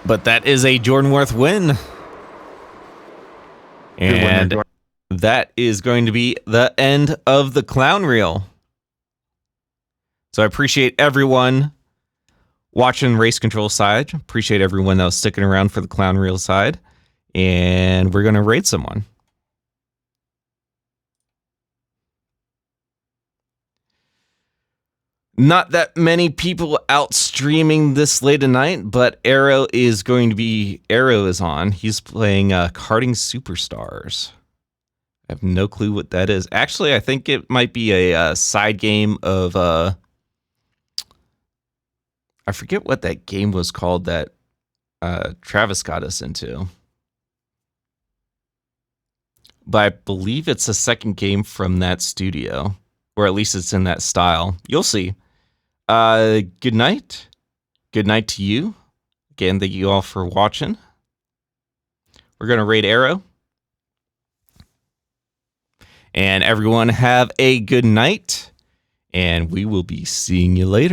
But that is a Jordan Worth win. And that is going to be the end of the clown reel. So I appreciate everyone watching Race Control side. Appreciate everyone that was sticking around for the clown reel side. And we're going to raid someone. Not that many people out streaming this late at night, but Arrow is on. He's playing Karting Superstars. I have no clue what that is. Actually, I think it might be a side game of I forget what that game was called that Travis got us into. But I believe it's a second game from that studio, or at least it's in that style. You'll see. Good night. Good night to you. Again, thank you all for watching. We're going to raid Arrow. And everyone have a good night. And we will be seeing you later.